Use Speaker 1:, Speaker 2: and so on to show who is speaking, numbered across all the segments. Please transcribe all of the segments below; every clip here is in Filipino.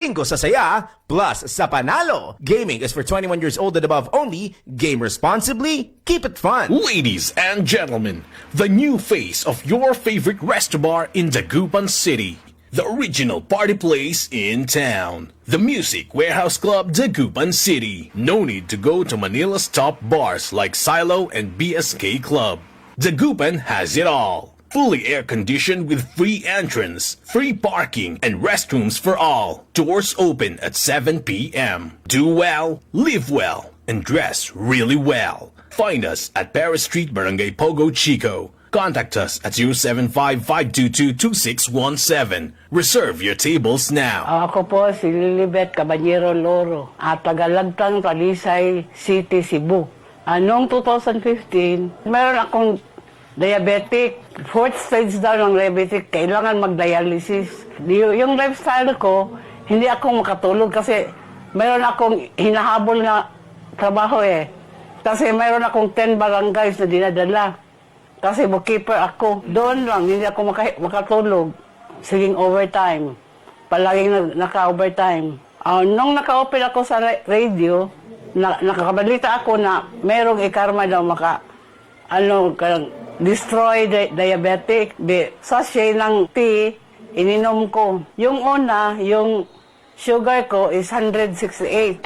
Speaker 1: Bingo sa saya, plus sa panalo. Gaming is for 21 years old and above only. Game responsibly. Keep it fun.
Speaker 2: Ladies and gentlemen, the new face of your favorite resto bar in Dagupan City. The original party place in town. The Music Warehouse Club, Dagupan City. No need to go to Manila's top bars like Silo and BSK Club. Dagupan has it all. Fully air-conditioned with free entrance, free parking, and restrooms for all. Doors open at 7 p.m. Do well, live well, and dress really well. Find us at Paris Street, Barangay Pogo, Chico. Contact us at 075-522-2617. Reserve your tables now.
Speaker 3: Ako po si Lilibet Caballero Loro at tagalagtang Talisay City, Cebu. Noong 2015, meron akong diabetic. Fourth stage daw ng diabetic, kailangan mag-dialysis. Yung lifestyle ko, hindi ako makatulog kasi meron akong hinahabol na trabaho eh. Kasi meron akong 10 barangays na dinadala. Kasi bookkeeper ako. Doon lang, hindi ako makatulog. Siging overtime. Palaging naka-overtime. Nung naka-open ako sa radio, nakakabalita ako na merong ikarma daw destroy diabetic. Sachet ng tea, ininom ko. Yung una, yung sugar ko is 168.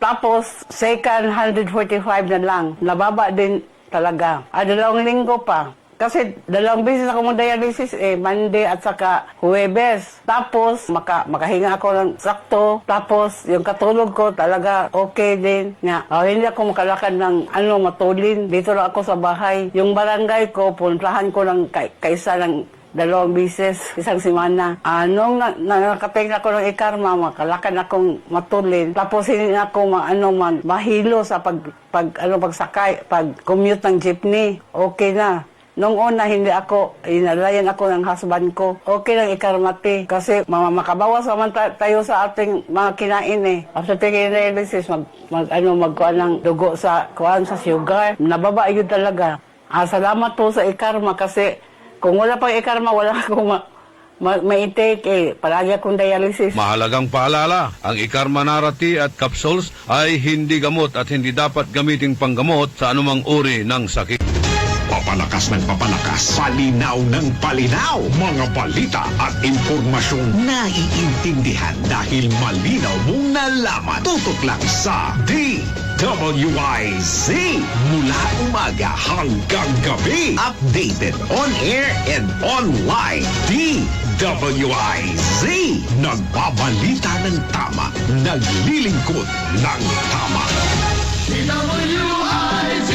Speaker 3: Tapos, second, 145 na lang. Nababa din talaga. 2 linggo pa. Kasi 2 beses ako mag-dialysis Monday at saka Huwebes. Tapos, makahinga ako ng sakto. Tapos, yung katulog ko talaga okay din. Hindi ako makalakad ng matulin. Dito lang ako sa bahay. Yung barangay ko, puntahan ko ng kaisa ng 2 beses, isang semana. Nung nakapeng ako ng ikarma, makalakad akong matulin. Tapos hindi na ako mahilo sa pagsakay, pag-commute ng jeepney. Okay na. Nung una, inalayan ako ng husband ko. Okay lang ikarmati. Kasi makabawas naman tayo sa ating mga kinain After taking dialysis, magkuhan ng dugo sa sugar. Nababa yun talaga. Salamat po sa ikarma kasi kung wala pang ikarma, wala akong ma-take Palagi akong dialysis.
Speaker 4: Mahalagang paalala, ang Ikarma Narati at capsules ay hindi gamot at hindi dapat gamiting panggamot sa anumang uri ng sakit.
Speaker 5: Papalakas ng papalakas, palinaw ng palinaw, mga balita at impormasyong naiintindihan dahil malinaw mong nalaman. Tutok lang sa DWIZ mula umaga hanggang gabi. Updated on air and online. DWIZ, nagbabalita ng tama, naglilingkod ng tama. DWIZ.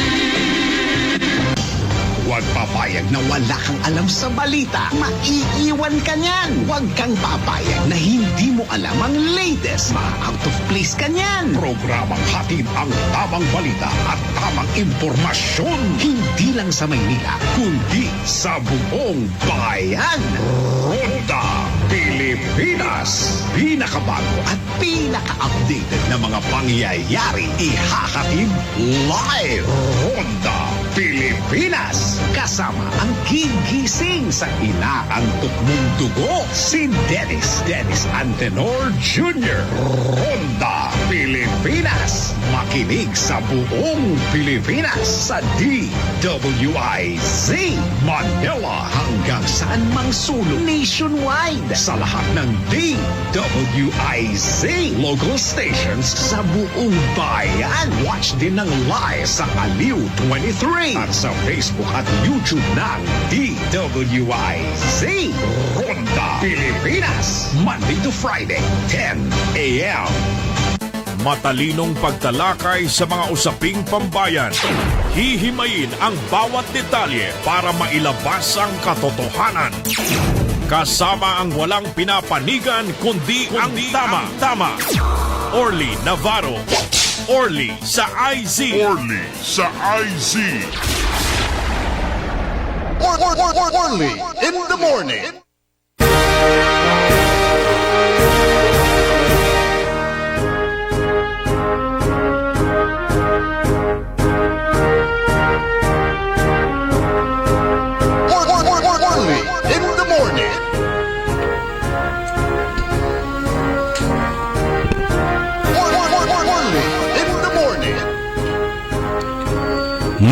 Speaker 5: Huwag papayag na wala kang alam sa balita. Maiiwan ka niyan. Huwag kang papayag na hindi mo alam ang latest. Out of place ka niyan. Programang hatid ang tamang balita at tamang impormasyon. Hindi lang sa Maynila, kundi sa buong bayan. Ronda Pilipinas. Pinakabago at pinaka-updated na mga pangyayari. Ihahatid live. Ronda Pilipinas. Kasama ang gigising sa inaantok mong dugo, si Dennis Antenor Jr. Ronda Pilipinas. Makinig sa buong Pilipinas sa DWIZ Manila hanggang saan mang sulong nationwide sa lahat ng DWIZ local stations sa buong bayan. Watch din ng live sa Aliw 23 at sa Facebook at YouTube ng DWIZ Ronda Pilipinas, Monday to Friday, 10 a.m.
Speaker 6: Matalinong pagtalakay sa mga usaping pambayan. Hihimayin ang bawat detalye para mailabas ang katotohanan. Kasama ang walang pinapanigan kundi ang tama. Orly Navarro. Orly sa IZ.
Speaker 7: Orly sa IZ. Orly in the morning. Orly in the morning.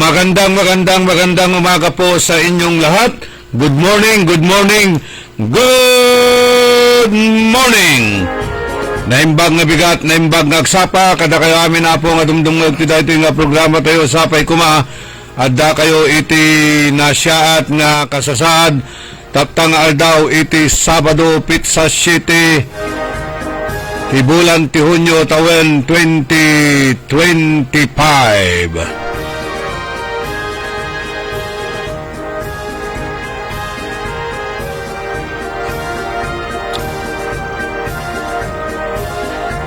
Speaker 4: Magandang umaga po sa inyong lahat. Good morning, good morning, good morning. Naimbag nga bigat, naimbag nga agsapa, kada kayo amin na po nga dumdumag ito nga programa tayo sapay kuma. At da kayo iti nasyaat nga kasasaad, taptang aldaw iti Sabado, Pizza City, Tibulan ti Hunyo, tawen 2025.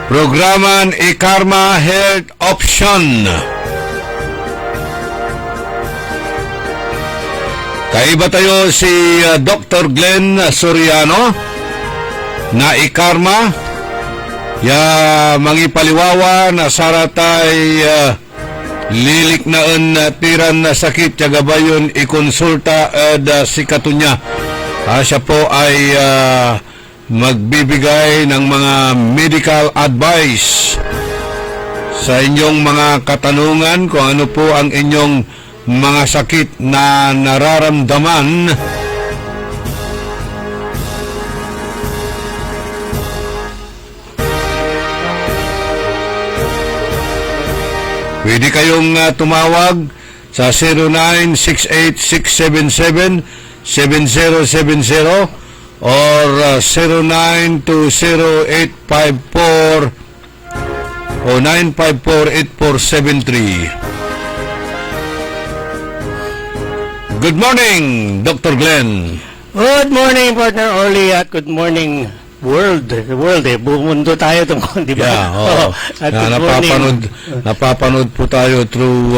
Speaker 4: Programan iKarma Health Option. Kaiba tayo si Dr. Glenn Soriano na iKarma. Ya mangipaliwawa na saratay lilik naan tiran na sakit ya gabayon ikonsulta si katunya. Siya po ay magbibigay ng mga medical advice sa inyong mga katanungan kung ano po ang inyong mga sakit na nararamdaman. Pwede kayong tumawag sa 0968-677-7070 or 0920-854 o 954-8473. Good morning, Dr. Glenn.
Speaker 8: Good morning, partner Orly, at good morning, world. Buong mundo tayo tungkol, di ba?
Speaker 4: Yeah, oo.
Speaker 8: At
Speaker 4: Na,
Speaker 8: good morning.
Speaker 4: napapanood po tayo through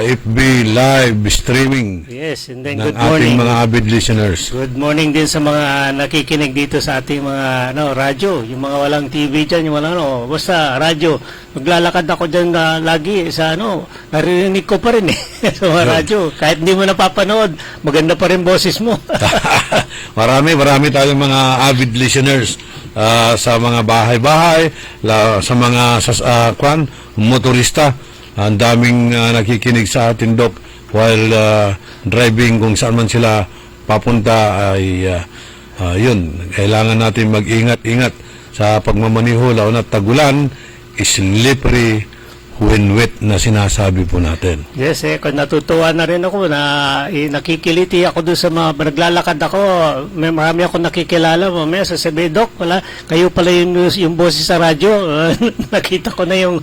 Speaker 4: FB live streaming
Speaker 8: Yes, and then
Speaker 4: ng
Speaker 8: good morning.
Speaker 4: ating mga avid listeners.
Speaker 8: Good morning din sa mga nakikinig dito sa ating mga radyo, yung mga walang TV dyan, yung walang basta radyo. Maglalakad ako dyan lagi sa naririnig ko pa rin sa mga radyo. Kahit hindi mo napapanood, maganda pa rin boses mo.
Speaker 4: marami tayong mga avid listeners sa mga bahay-bahay, sa mga motorista. Ang daming nakikinig sa atin, Doc, while driving kung saan man sila papunta ay yun, kailangan natin mag-ingat-ingat sa pagmamaniho, lalo na tagulan, slippery when wet na sinasabi po natin.
Speaker 8: Yes, kung natutuwa na rin ako na nakikiliti ako doon sa mga naglalakad ako. Marami ako nakikilala. Mamaya sasabihin, Doc, kayo pala yung boses sa radyo. Nakita ko na yung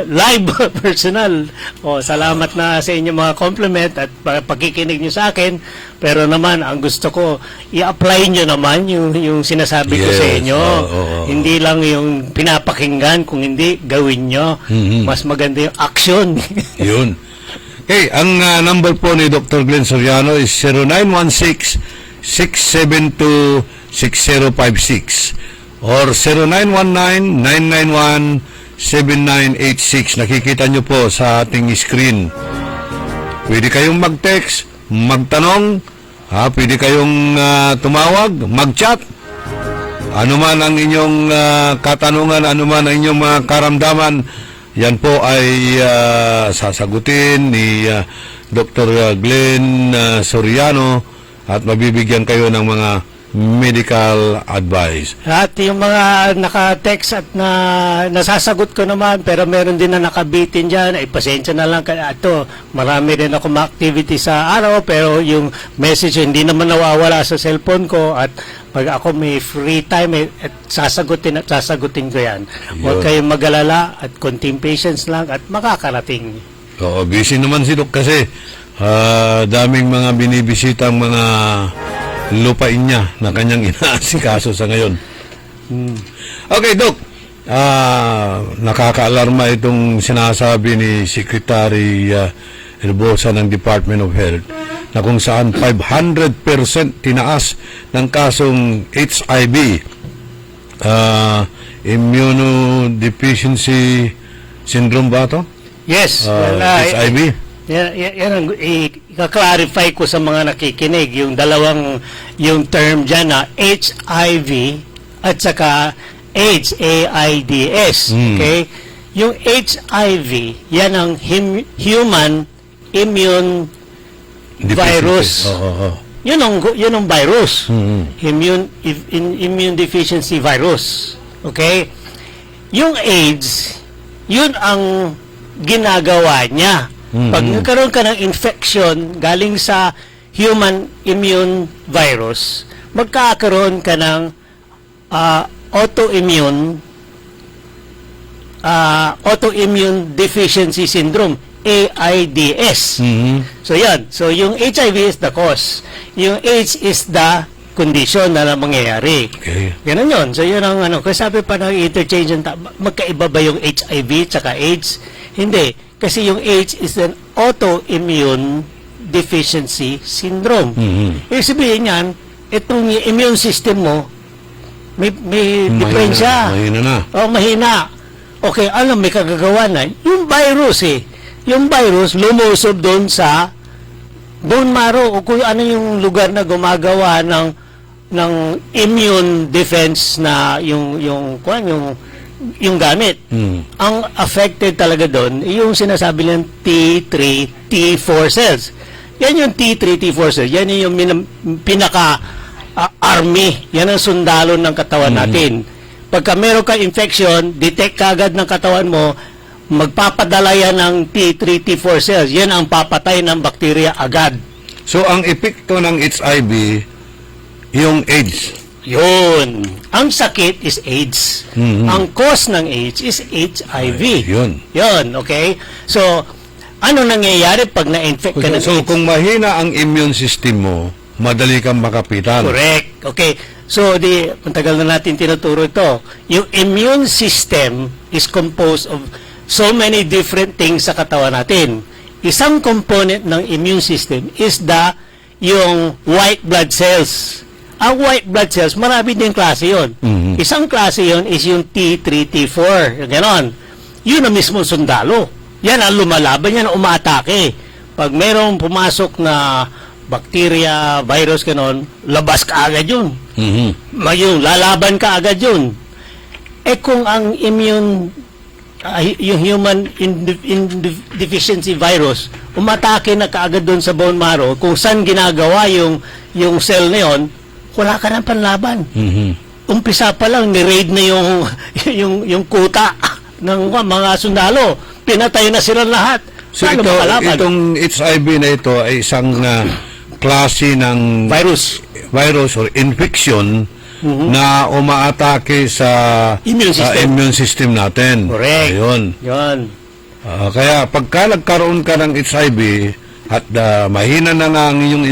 Speaker 8: live personal. Salamat na sa inyong mga compliment at pagkikinig nyo sa akin. Pero naman, ang gusto ko, i-apply nyo naman yung sinasabi ko sa inyo. Hindi lang yung pinapakinggan, kung hindi, gawin nyo. Mas maganda yung action.
Speaker 4: Yun. Okay, ang number po ni Dr. Glenn Soriano is 0916-672-6056 or 0919-991-7986. Nakikita nyo po sa ating screen. Pwede kayong mag-text, magtanong, pwede kayong tumawag, mag-chat. Ano man ang inyong katanungan, ano man ang inyong mga karamdaman, yan po ay sasagutin ni Dr. Glenn Soriano at mabibigyan kayo ng mga medical advice.
Speaker 8: At yung mga naka-text at nasasagot ko naman, pero meron din na nakabitin dyan, ay pasensya na lang. Ito, marami rin ako ma-activity sa araw, pero yung message hindi naman nawawala sa cellphone ko, at pag ako may free time, at sasagutin ko yan. Huwag kayong mag-alala at konting patience lang at makakarating.
Speaker 4: Oo, busy naman si Doc kasi daming mga binibisitang mga lupain niya na kanyang inaasikaso sa ngayon. Okay, Doc. Nakaka-alarma itong sinasabi ni Secretary Herbosa ng Department of Health na kung saan 500% tinaas ng kasong HIV, immunodeficiency syndrome ba ito?
Speaker 8: Yes.
Speaker 4: HIV?
Speaker 8: Yan ang i-clarify ko sa mga nakikinig, yung term dyan na HIV at saka AIDS, AIDS. Okay? Yung HIV, yan ang human immune virus. Yun ang virus. Immune deficiency virus. Okay? Yung AIDS, yun ang ginagawa niya. Pag nagkaroon ka ng infection galing sa human immune virus, magkakaroon ka ng autoimmune deficiency syndrome, AIDS. So yan. So yung HIV is the cause. Yung AIDS is the condition na mangyayari.
Speaker 4: Okay.
Speaker 8: Ganun yun. So yun ang kasi sabi pa ng interchange, magkaiba ba yung HIV tsaka AIDS? Hindi. Kasi yung AIDS is an autoimmune deficiency syndrome. Ibig sabihin yan, itong immune system mo, may diferensya.
Speaker 4: Mahina na.
Speaker 8: Mahina. Okay, may kagagawa na. Yung virus yung virus lumusob doon sa bone marrow o kung ano yung lugar na gumagawa ng immune defense na yung gamit. Ang affected talaga doon, yung sinasabi ng T3, T4 cells. Yan yung T3, T4 cells. Yan yung pinaka-army. Yan ang sundalo ng katawan natin. Pagka meron ka infection, detect kagad ng katawan mo, magpapadala yan ng T3, T4 cells. Yan ang papatay ng bakterya agad.
Speaker 4: So, ang epekto ng HIV, yung AIDS.
Speaker 8: Yun. Ang sakit is AIDS. Ang cause ng AIDS is HIV.
Speaker 4: Yun.
Speaker 8: Yun, okay? So, ano nangyayari pag na-infect ka ng
Speaker 4: So,
Speaker 8: AIDS?
Speaker 4: kung mahina ang immune system mo, madali kang makapitan.
Speaker 8: Correct. Okay. So, ang tagal na natin tinuturo ito. Yung immune system is composed of so many different things sa katawan natin. Isang component ng immune system is yung white blood cells. Ang white blood cells, marami din klase yun. Isang klase yun is yung T3, T4. Ganon. Yun ang mismo sundalo. Yan ang lumalaban, yan ang umaatake. Pag merong pumasok na bacteria, virus, ganon, labas ka agad yun. Yung lalaban ka agad yun. Kung ang yung human deficiency virus, umatake na kaagad doon sa bone marrow, kung saan ginagawa yung cell na yun, wala ka ng panlaban. Umpisa pa lang, ni-raid na yung kuta ng mga sundalo. Pinatay na sila lahat.
Speaker 4: So,
Speaker 8: Paano makalaban?
Speaker 4: itong HIV na ito ay isang klase ng
Speaker 8: Virus.
Speaker 4: or infection na umaatake sa immune system natin.
Speaker 8: Correct.
Speaker 4: Ayun.
Speaker 8: Yun.
Speaker 4: Kaya pagka nagkaroon ka ng HIV at mahina na nga ang iyong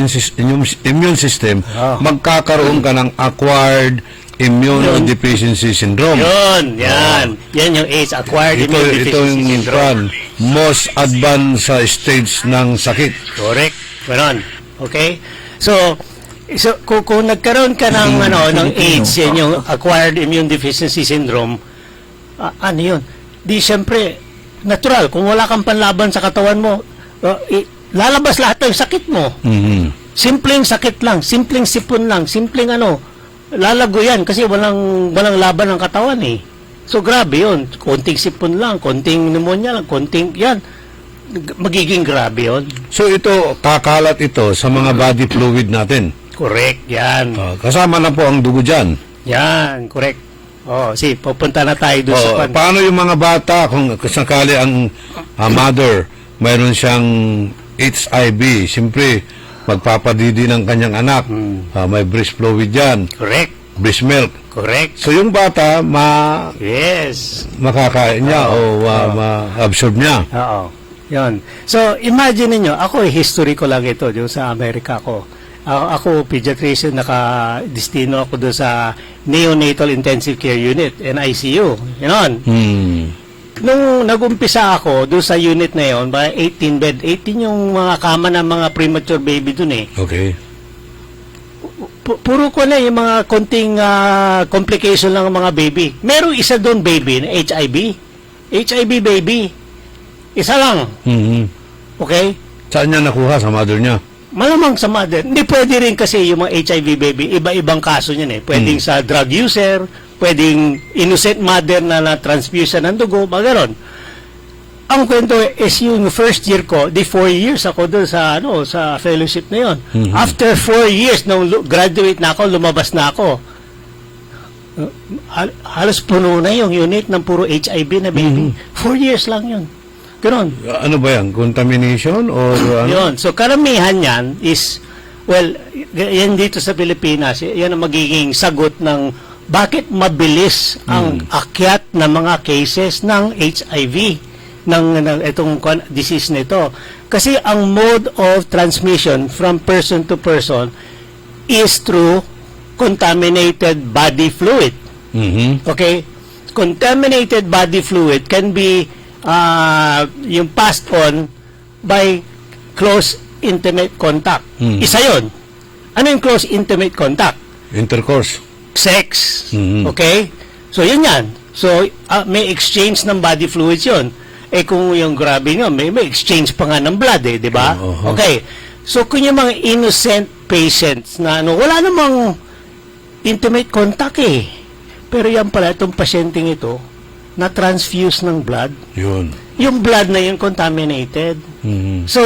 Speaker 4: immune system, magkakaroon ka ng acquired immunodeficiency syndrome.
Speaker 8: Yun. Yan. Yan yung AIDS, acquired
Speaker 4: Ito
Speaker 8: immune deficiency
Speaker 4: yung
Speaker 8: syndrome.
Speaker 4: most advanced stage ng sakit.
Speaker 8: Correct. Ganon. Okay? So kung nagkaroon ka ng ng AIDS, yan yung acquired immune deficiency syndrome, ano yun? Di siyempre natural, kung wala kang panlaban sa katawan mo, lalabas lahat ng sakit mo. Simpleng sakit lang, simpleng sipon lang, simpleng lalago yan kasi walang laban ng katawan eh. So grabe yun, konting sipon lang, konting pneumonia lang, konting yan, magiging grabe yun.
Speaker 4: So ito, kakalat ito sa mga body fluid natin.
Speaker 8: Correct, yan.
Speaker 4: Kasama na po ang dugo dyan.
Speaker 8: Yan, correct. Pupunta na tayo doon sa
Speaker 4: Paano yung mga bata kung sakali ang mother mayroon siyang HIV, siyempre magpapadidi ng kanyang anak. May breast fluid dyan.
Speaker 8: Correct.
Speaker 4: Breast milk.
Speaker 8: Correct.
Speaker 4: So yung bata
Speaker 8: Yes.
Speaker 4: makakain niya o ma-absorb niya.
Speaker 8: Oo. Yan. So imagine niyo, ako history ko lang ito doon sa Amerika ko. Ako pediatrician, naka-destino ako doon sa Neonatal Intensive Care Unit, NICU. Yun. Nung nag-umpisa ako doon sa unit na yun, 18 bed, 18 yung mga kama ng mga premature baby doon eh.
Speaker 4: Okay.
Speaker 8: Puro ko na yung mga konting complication lang ng mga baby. Merong isa doon baby na HIV. HIV baby. Isa lang. Okay?
Speaker 4: Saan niya nakuha? Sa mother niya?
Speaker 8: Malamang sa mother. Hindi pwede rin kasi yung mga HIV baby, iba-ibang kaso niyan eh. Pwedeng sa drug user, pwedeng innocent mother na transfusion ng dugo, mga ganon. ang kwento is yung first year ko, 4 years ako doon sa sa fellowship na yon. After 4 years nung graduate na ako, lumabas na ako. Halos puno na yung unit ng puro HIV na baby. 4 years lang yun. Ganon.
Speaker 4: Ano ba yan? Contamination or ano?
Speaker 8: Yun. So karamihan yan is, well, yan dito sa Pilipinas, yan ang magiging sagot ng bakit mabilis ang akyat ng mga cases ng HIV ng itong disease nito. Kasi ang mode of transmission from person to person is through contaminated body fluid. Okay? Contaminated body fluid can be yung passed on by close intimate contact. Isa yun. Ano yung close intimate contact?
Speaker 4: Intercourse.
Speaker 8: Sex. Okay? So, yun yan. So, may exchange ng body fluids yun. Eh, kung yung grabe nyo, may exchange pa nga ng blood eh, di ba? Okay. So, kung yung mga innocent patients na wala namang intimate contact eh. Pero yan pala, itong pasyenteng ito, na-transfuse ng blood.
Speaker 4: Yun.
Speaker 8: Yung blood na yun contaminated. So,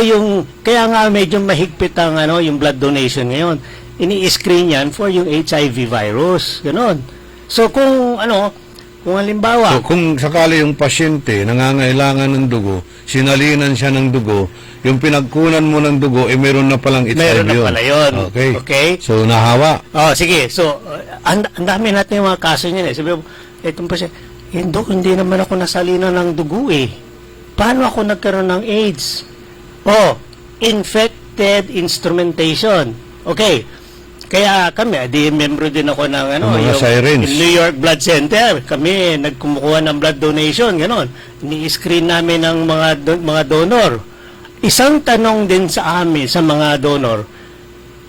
Speaker 8: kaya nga medyo mahigpit ang yung blood donation ngayon. Ini-screen yan for yung HIV virus. Ganon. So, kung halimbawa...
Speaker 4: So, kung sakali yung pasyente nangangailangan ng dugo, sinalinan siya ng dugo, yung pinagkunan mo ng dugo, meron na palang HIV
Speaker 8: meron na
Speaker 4: yun.
Speaker 8: pala yun. Okay?
Speaker 4: So, nahawa.
Speaker 8: Oh, sige. So, ang dami natin yung mga kaso niyan eh. Sabi mo, itong pasyente, hindi naman ako nasalinan ng dugo eh. Paano ako nagkaroon ng AIDS? Oh, infected instrumentation. Okay. Kaya kami, membro din ako ng
Speaker 4: mga sirens.
Speaker 8: New York Blood Center. Kami nagkumukuha ng blood donation, gano'n. Ni-screen namin ng mga donor. Isang tanong din sa amin sa mga donor,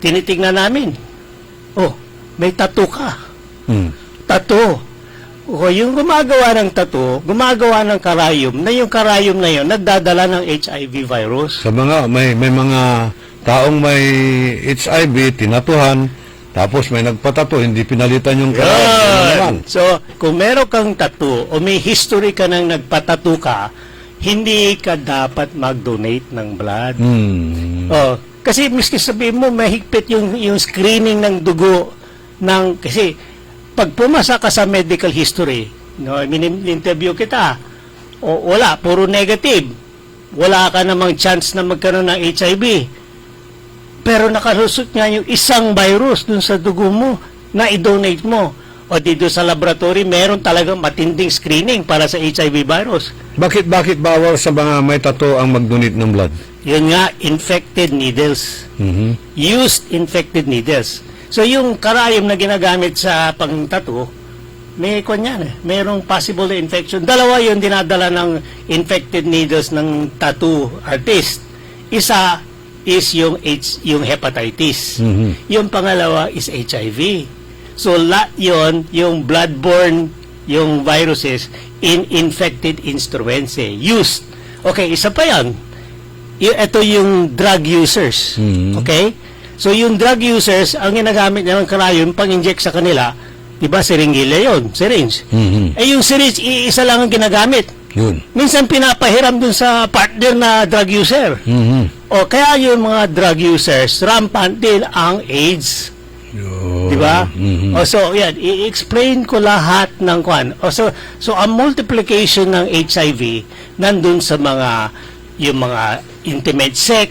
Speaker 8: tinitingnan namin. Oh, may tattoo ka. Tattoo. O yung gumagawa ng tattoo, gumagawa ng karayom, na yung karayom na yun nagdadala ng HIV virus.
Speaker 4: Sa may mga taong may HIV, tinatuhan, tapos may nagpatato, hindi pinalitan yung karayom.
Speaker 8: So, kung meron kang tattoo o may history ka nang nagpatato ka, hindi ka dapat mag-donate ng blood. Oh, kasi miski sabihin mo, mahigpit yung screening ng dugo kasi pag pumasa ka sa medical history, interview kita, wala, puro negative. Wala ka namang chance na magkaroon ng HIV. Pero nakalusot nga yung isang virus dun sa dugo mo na i-donate mo. O dito sa laboratory, meron talagang matinding screening para sa HIV virus.
Speaker 4: Bakit bawal sa mga may tattoo ang mag-donate ng blood?
Speaker 8: Yun nga, infected needles. Used infected needles. So yung karayom na ginagamit sa pang-tattoo, may mayroong possible infection. Dalawa yung dinadala ng infected needles ng tattoo artist. Isa is yung hepatitis. Yung pangalawa is HIV. So yon yung bloodborne yung viruses in infected instruments used. Okay, isa pa yan. Ito yung drug users. Okay? So yung drug users, ang ginagamit nilang karayom pang-inject sa kanila, di ba syringe Eh yung syringe, isa lang ang ginagamit.
Speaker 4: Yun.
Speaker 8: Minsan pinapahiram dun sa partner na drug user. O kaya yung mga drug users, rampant din ang AIDS. Di ba? O so yan, i-explain ko lahat ng so ang multiplication ng HIV nandun sa yung mga intimate sex,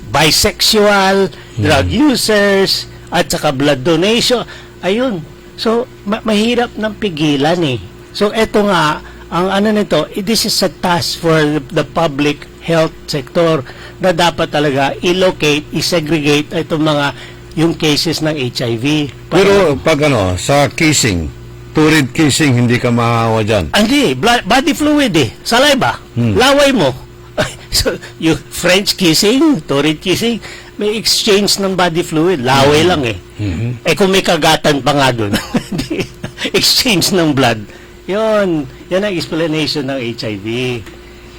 Speaker 8: bisexual, drug users, at saka blood donation. Ayun. So, mahirap ng pigilan eh. So, eto nga, ang nito, this is a task for the public health sector na dapat talaga i-locate, i-segregate itong yung cases ng HIV.
Speaker 4: Pero pag sa kissing, turid kissing, hindi ka mahawa dyan.
Speaker 8: Hindi, body fluid eh. Saliva. Laway mo. So, yung French kissing, turid kissing, may exchange ng body fluid. Laway lang eh. Eh kung may kagatan pa nga dun, exchange ng blood. Yan ang explanation ng HIV.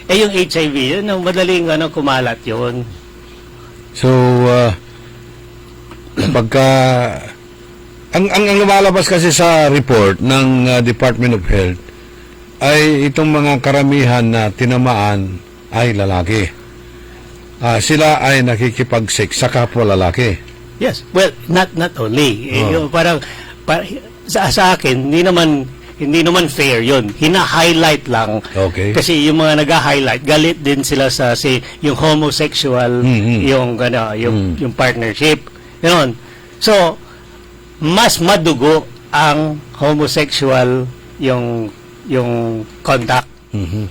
Speaker 8: Eh yung HIV, yun ang madaling kumalat yun.
Speaker 4: So, pagka ang lumalabas kasi sa report ng Department of Health ay itong mga karamihan na tinamaan ay lalaki. Sila ay nakikipag-sex sa kapwa lalaki.
Speaker 8: Yes. Well, not only. Yung parang sa akin, hindi naman fair 'yon. Hina-highlight lang.
Speaker 4: Okay.
Speaker 8: Kasi yung mga nag-highlight, galit din sila sa yung homosexual, yung yung partnership. Ganon. So, mas madugo ang homosexual yung contact.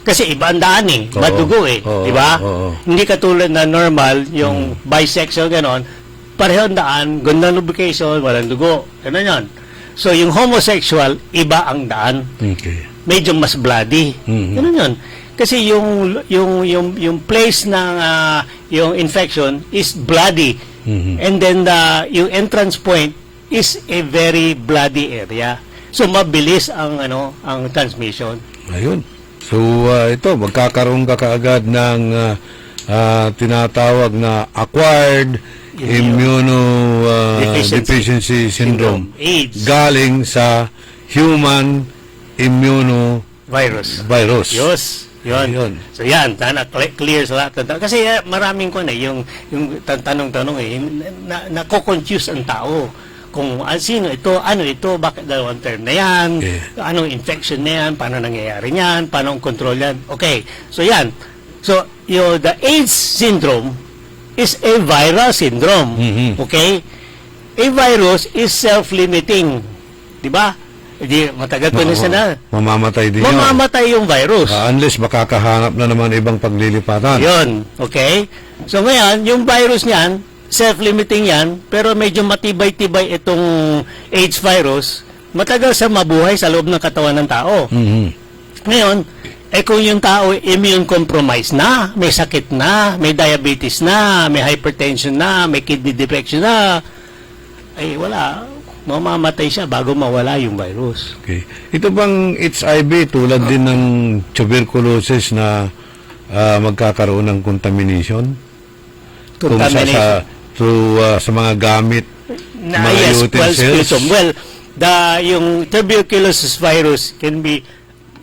Speaker 8: Kasi iba ang daan madugo di ba? Hindi katulad na normal yung bisexual ganon, pareho ang daan, ganda lubrication, walang dugo. Ganon 'yon. So yung homosexual iba ang daan.
Speaker 4: Okay.
Speaker 8: Medyo mas bloody. Ganon 'yon. Kasi yung place ng yung infection is bloody. And then yung entrance point is a very bloody area. So mabilis ang ang transmission.
Speaker 4: Ayun. So, ito, magkakaroon ka kaagad ng tinatawag na acquired immunodeficiency syndrome.
Speaker 8: AIDS.
Speaker 4: Galing sa human immunovirus.
Speaker 8: Yes. Yun.
Speaker 4: Ayun.
Speaker 8: So yan, clear sa lahat. Kasi maraming yung tanong-tanong nako-confuse ang tao. Kung sino ito, ano ito, bakit dalawang term na yan, anong infection na yan, paano nangyayari yan, paano ang control yan. Okay, so yan. So, the AIDS syndrome is a viral syndrome. Okay? A virus is self-limiting. Diba? Hindi, matagal ko na
Speaker 4: Mamamatay din yun.
Speaker 8: Mamamatay yung virus.
Speaker 4: Unless makakahanap na naman ibang paglilipatan.
Speaker 8: Yun. Okay? So, ngayon, yung virus niyan, self-limiting yan, pero medyo matibay-tibay itong AIDS virus, matagal sa mabuhay sa loob ng katawan ng tao. Ngayon, kung yung tao immune compromised na, may sakit na, may diabetes na, may hypertension na, may kidney defection na, ay wala, mamamatay siya bago mawala yung virus.
Speaker 4: Okay. Ito bang HIV tulad din ng tuberculosis na magkakaroon ng contamination? Kung sa mga gamit, mga utensils?
Speaker 8: Well, yung tuberculosis virus can be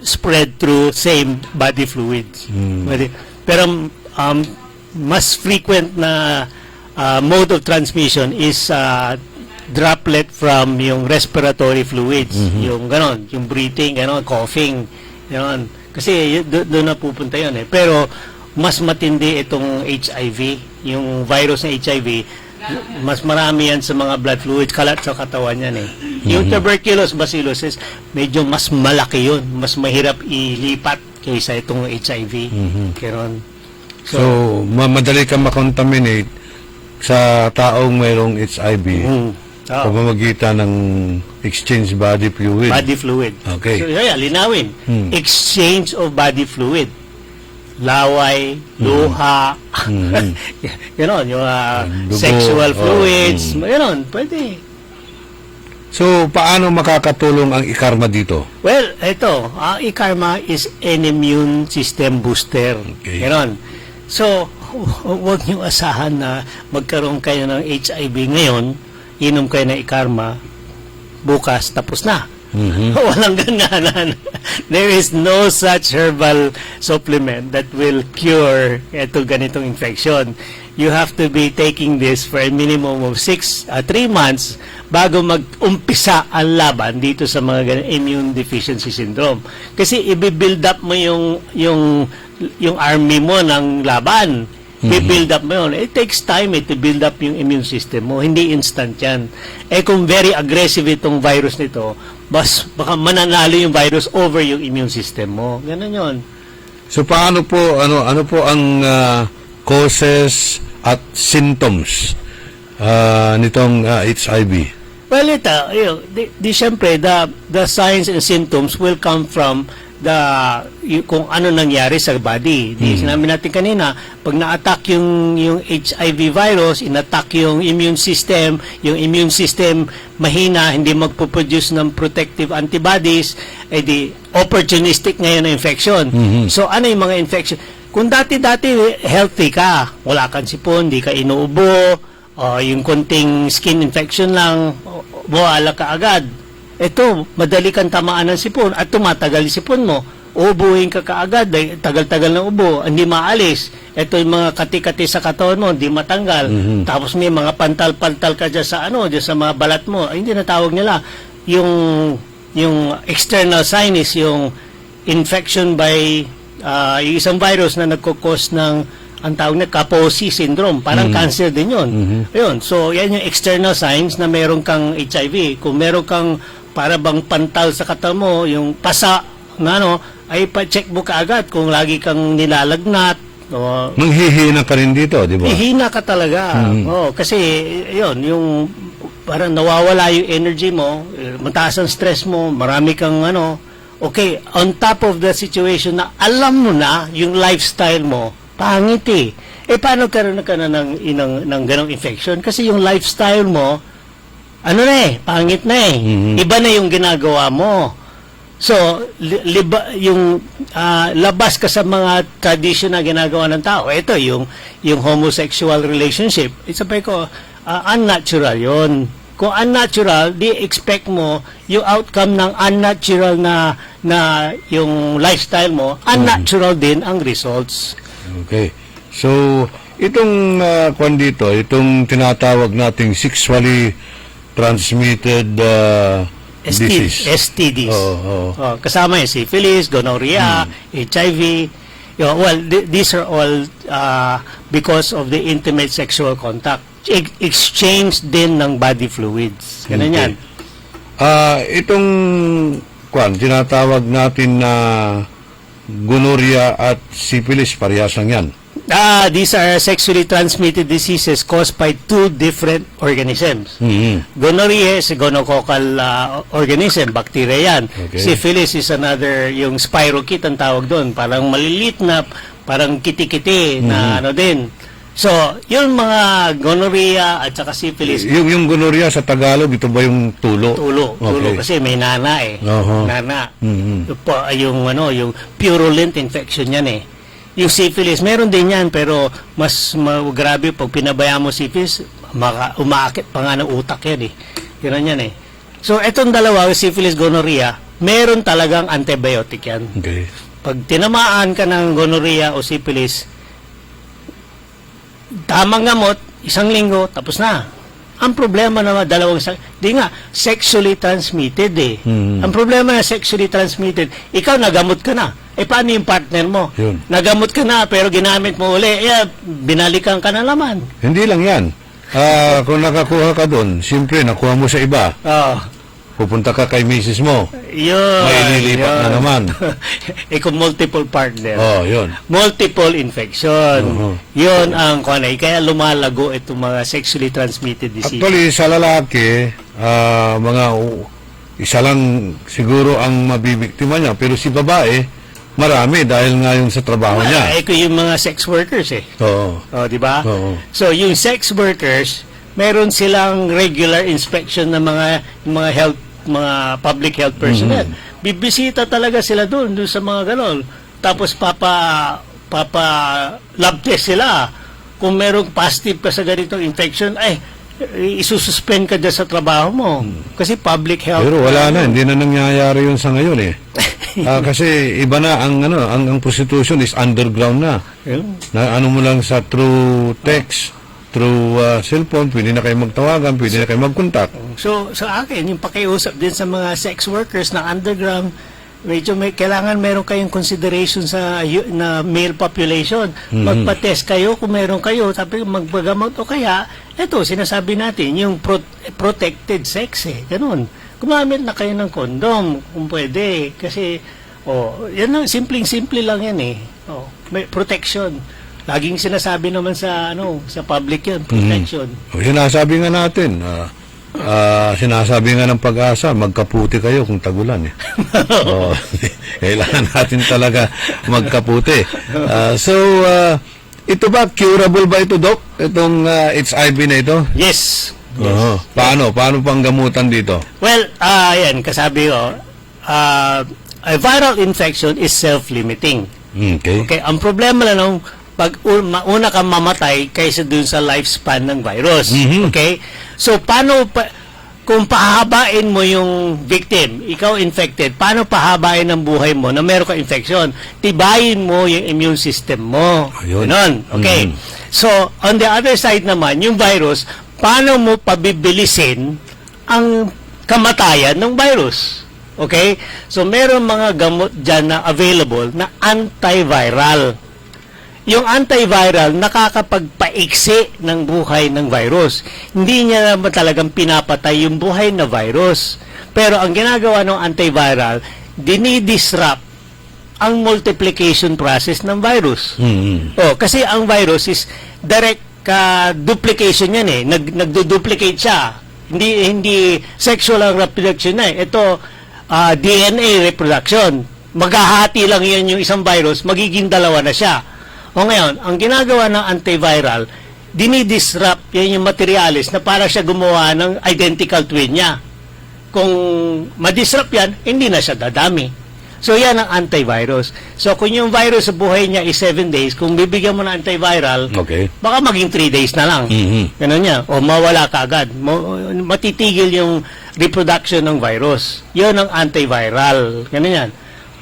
Speaker 8: spread through same body fluids. Pero mas frequent na mode of transmission is droplet from yung respiratory fluids. Yung ganon, yung breathing, ganon, coughing, ganon. Kasi doon na pupunta yun Pero mas matindi itong HIV, yung virus ng HIV, mas marami yan sa mga blood fluids, kalat sa katawan yan Yung tuberculosis bacillus, medyo mas malaki yun, mas mahirap ilipat kaysa itong HIV.
Speaker 4: So, madali ka makontaminate sa taong mayroong HIV pamamagitan ng exchange body fluid.
Speaker 8: Body fluid.
Speaker 4: Okay.
Speaker 8: So, linawin. Exchange of body fluid. Laway, luha, yung sexual fluids, pwede.
Speaker 4: So, paano makakatulong ang ikarma dito?
Speaker 8: Well, ito, ang ikarma is an immune system booster.
Speaker 4: Okay.
Speaker 8: So, huwag niyo asahan na magkaroon kayo ng HIV ngayon, inom kayo ng ikarma, bukas, tapos na. Walang ganganan. There is no such herbal supplement that will cure ganitong infection. You have to be taking this for a minimum of 3 months bago mag-umpisa ang laban dito sa mga immune deficiency syndrome. Kasi i-build up mo yung army mo ng laban. I-build up mo yun. It takes time to build up yung immune system mo. Hindi instant yan. Kung very aggressive itong virus nito, baka mananalo yung virus over yung immune system mo. Ganun yun.
Speaker 4: So, paano po, ano po ang causes at symptoms nitong HIV?
Speaker 8: Well, siyempre, the signs and symptoms will come from kung ano nangyari sa body. Sinabi natin kanina, pag na-attack yung HIV virus, in-attack yung immune system mahina, hindi magpo-produce ng protective antibodies, di opportunistic ngayon na infection. So, ano yung mga infection? Kung dati-dati healthy ka, wala kang sipon, di ka inuubo, yung konting skin infection lang, wala ka agad. Ito, madali kang tamaan ng sipon at tumatagal yung sipon mo. ubuhin ka kaagad, tagal-tagal ng ubo, hindi maalis. Ito yung mga kati-kati sa katawan mo, hindi matanggal. Tapos may mga pantal-pantal ka dyan sa dyan sa mga balat mo. Ay, hindi na tawag nila. Yung external sign is yung infection by yung isang virus na nagkukos ng ang tawag na Kaposi syndrome. Parang cancer din yun. Ayun. So, yan yung external signs na meron kang HIV. Kung meron kang para bang pantal sa katawan mo, yung pasa na ay pa-check mo kaagad kung lagi kang nilalagnat.
Speaker 4: Manghihina ka rin dito, di ba?
Speaker 8: Ihina ka talaga. Kasi, yun, yung parang nawawala yung energy mo, mataas ang stress mo, marami kang okay, on top of the situation na alam mo na yung lifestyle mo, pangit eh. Paano karoon ka na ng ganong infection? Kasi yung lifestyle mo, pangit na eh. Iba na yung ginagawa mo. So, yung labas ka sa mga tradition na ginagawa ng tao. Ito, yung homosexual relationship. Sabi ko, unnatural yon. Kung unnatural, di expect mo yung outcome ng unnatural na yung lifestyle mo, unnatural din ang results. Okay.
Speaker 4: So, itong kwan dito, itong tinatawag nating sexually transmitted disease.
Speaker 8: STDs. Kasama yung syphilis, gonorrhea, HIV. These are all because of the intimate sexual contact. Exchange din ng body fluids. Ganun yan.
Speaker 4: Itong tinatawag natin na gonorrhea at syphilis, parehas lang yan.
Speaker 8: These are sexually transmitted diseases caused by two different organisms. Gonorrhea is a gonococcal organism, bacteria yan.
Speaker 4: Okay.
Speaker 8: Syphilis is another, yung spirochete ang tawag doon, parang malilit na, parang kiti-kiti na din. So, yung mga gonorrhea at saka syphilis.
Speaker 4: Yung gonorrhea sa Tagalog, ito ba yung tulo?
Speaker 8: Tulo,
Speaker 4: Okay.
Speaker 8: kasi may nana eh. Nana. Yung purulent infection yan eh. Yung syphilis, meron din yan, pero mas grabe pag pinabaya mo syphilis, umaakit pa nga ng utak yan eh. Yan eh. So, etong dalawa, syphilis, gonorrhea, meron talagang antibiotic yan.
Speaker 4: Okay.
Speaker 8: Pag tinamaan ka ng gonorrhea o syphilis, tamang gamot, 1 linggo, tapos na. Ang problema naman, sexually transmitted eh. Ang problema na sexually transmitted, ikaw nagamot ka na. Paano yung partner mo?
Speaker 4: Yun.
Speaker 8: Nagamot ka na, pero ginamit mo uli, binalikan ka na naman.
Speaker 4: Hindi lang yan. Kung nakakuha ka doon, siyempre, nakuha mo sa iba. Pupunta ka kay misis mo.
Speaker 8: Yun.
Speaker 4: May lilipat na naman.
Speaker 8: Kung multiple partner.
Speaker 4: Yun.
Speaker 8: Multiple infection. Yun ang kaya lumalago itong mga sexually transmitted disease.
Speaker 4: Actually, sa lalaki, isa lang siguro ang mabibiktima niya. Pero si babae, marami dahil nga yung sa trabaho niya.
Speaker 8: Yung mga sex workers eh.
Speaker 4: Oo.
Speaker 8: Di ba?
Speaker 4: Oo.
Speaker 8: So, yung sex workers, meron silang regular inspection ng mga public health personnel. Bibisita talaga sila doon sa mga ganon. Tapos lab test sila. Kung merong positive ka sa ganitong infection, isususpend ka dyan sa trabaho mo. Kasi public health.
Speaker 4: Pero wala na, hindi na nangyayari yun sa ngayon eh. Kasi iba na ang prostitution is underground na. Na mo lang sa through text, through cellphone, pwede na kayo magtawagan, pwede na kayo mag-contact.
Speaker 8: So, sa akin, yung pakiusap din sa mga sex workers na underground, medyo kailangan meron kayong consideration sa na male population. Magpa-test kayo kung meron kayo, tapos magpagamot o kaya, eto, sinasabi natin, yung protected sex ganun. Gumamit na kayo ng condom kung pwede. Kasi, yan lang, simple lang yan eh. May protection. Laging sinasabi naman sa public yan, protection.
Speaker 4: Sinasabi nga natin, sinasabi nga ng Pag-asa, magkaputi kayo kung tagulan eh. Kailangan natin talaga magkaputi. Ito ba, curable ba ito, Doc? Itong HIV na ito?
Speaker 8: Yes.
Speaker 4: Paano pang gamutan dito?
Speaker 8: Well, yan, kasabi ko, a viral infection is self-limiting. Okay, ang problema lang pag una kang mamatay kaysa dun sa lifespan ng virus. Okay? So, paano kung pahabain mo yung victim, ikaw infected, paano pahabain ang buhay mo na meron ka infection? Tibayin mo yung immune system mo.
Speaker 4: Ayun.
Speaker 8: Ganon. Okay. So, on the other side naman, yung virus, paano mo pabibilisin ang kamatayan ng virus? Okay? So, meron mga gamot dyan na available na antiviral. Yung antiviral, nakakapagpaiksi ng buhay ng virus. Hindi niya naman talagang pinapatay yung buhay na virus. Pero ang ginagawa ng antiviral, dinidisrupt ang multiplication process ng virus. Oh, kasi ang virus is direct duplication yan eh. Nagdo-duplicate siya. Hindi sexual ang reproduction na eh. Ito, DNA reproduction. Maghahati lang yan yung isang virus, magiging dalawa na siya. O ngayon, ang ginagawa ng antiviral, dinidisrupt yan yung materialis na para siya gumawa ng identical twin niya. Kung madisrupt yan, hindi na siya dadami. So yan ang antivirus. So kung yung virus sa buhay niya is 7 days, kung bibigyan mo ng antiviral,
Speaker 4: Okay.
Speaker 8: baka maging 3 days na lang. Ganun niya. O mawala ka agad. Matitigil yung reproduction ng virus. Yun ang antiviral. Ganun yan.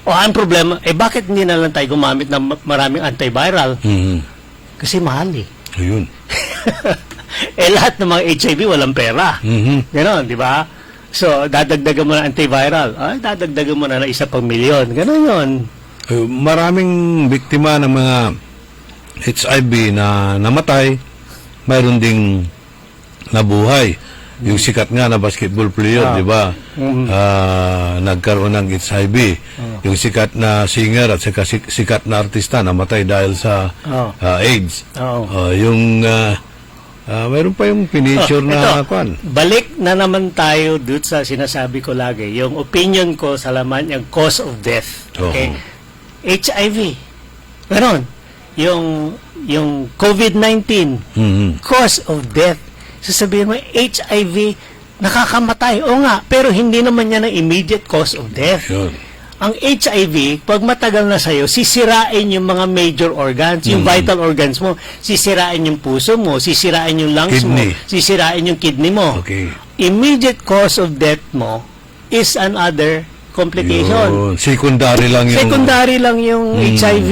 Speaker 8: O ang problema, bakit hindi na lang tayo gumamit ng maraming antiviral? Kasi mahal eh.
Speaker 4: Ayun.
Speaker 8: Lahat ng mga HIV walang pera. Ganon, di ba? So, dadagdagan mo na antiviral. Dadagdagan mo na ng 1,000,000. Ganon yun.
Speaker 4: Maraming biktima ng mga HIV na namatay, mayroon ding nabuhay. Yung sikat nga na basketball player, di ba? Nagkaroon ng HIV. Yung sikat na singer at saka sikat na artista namatay dahil sa AIDS. Mayroon pa yung piniture na kwan.
Speaker 8: Balik na naman tayo doon sa sinasabi ko lagi. Yung opinion ko sa laman, yung cause of death. Okay? HIV. Ganon. Yung COVID-19. Cause of death. Sasabihin mo, HIV, nakakamatay. O nga, pero hindi naman yan ang immediate cause of death.
Speaker 4: Yun.
Speaker 8: Ang HIV, pag matagal na sa'yo, sisirain yung mga major organs, yung vital organs mo. Sisirain yung puso mo, sisirain yung lungs
Speaker 4: Kidney.
Speaker 8: mo, sisirain yung kidney mo.
Speaker 4: Okay.
Speaker 8: Immediate cause of death mo is another complication.
Speaker 4: Yun. Secondary lang yung...
Speaker 8: Secondary lang yung HIV.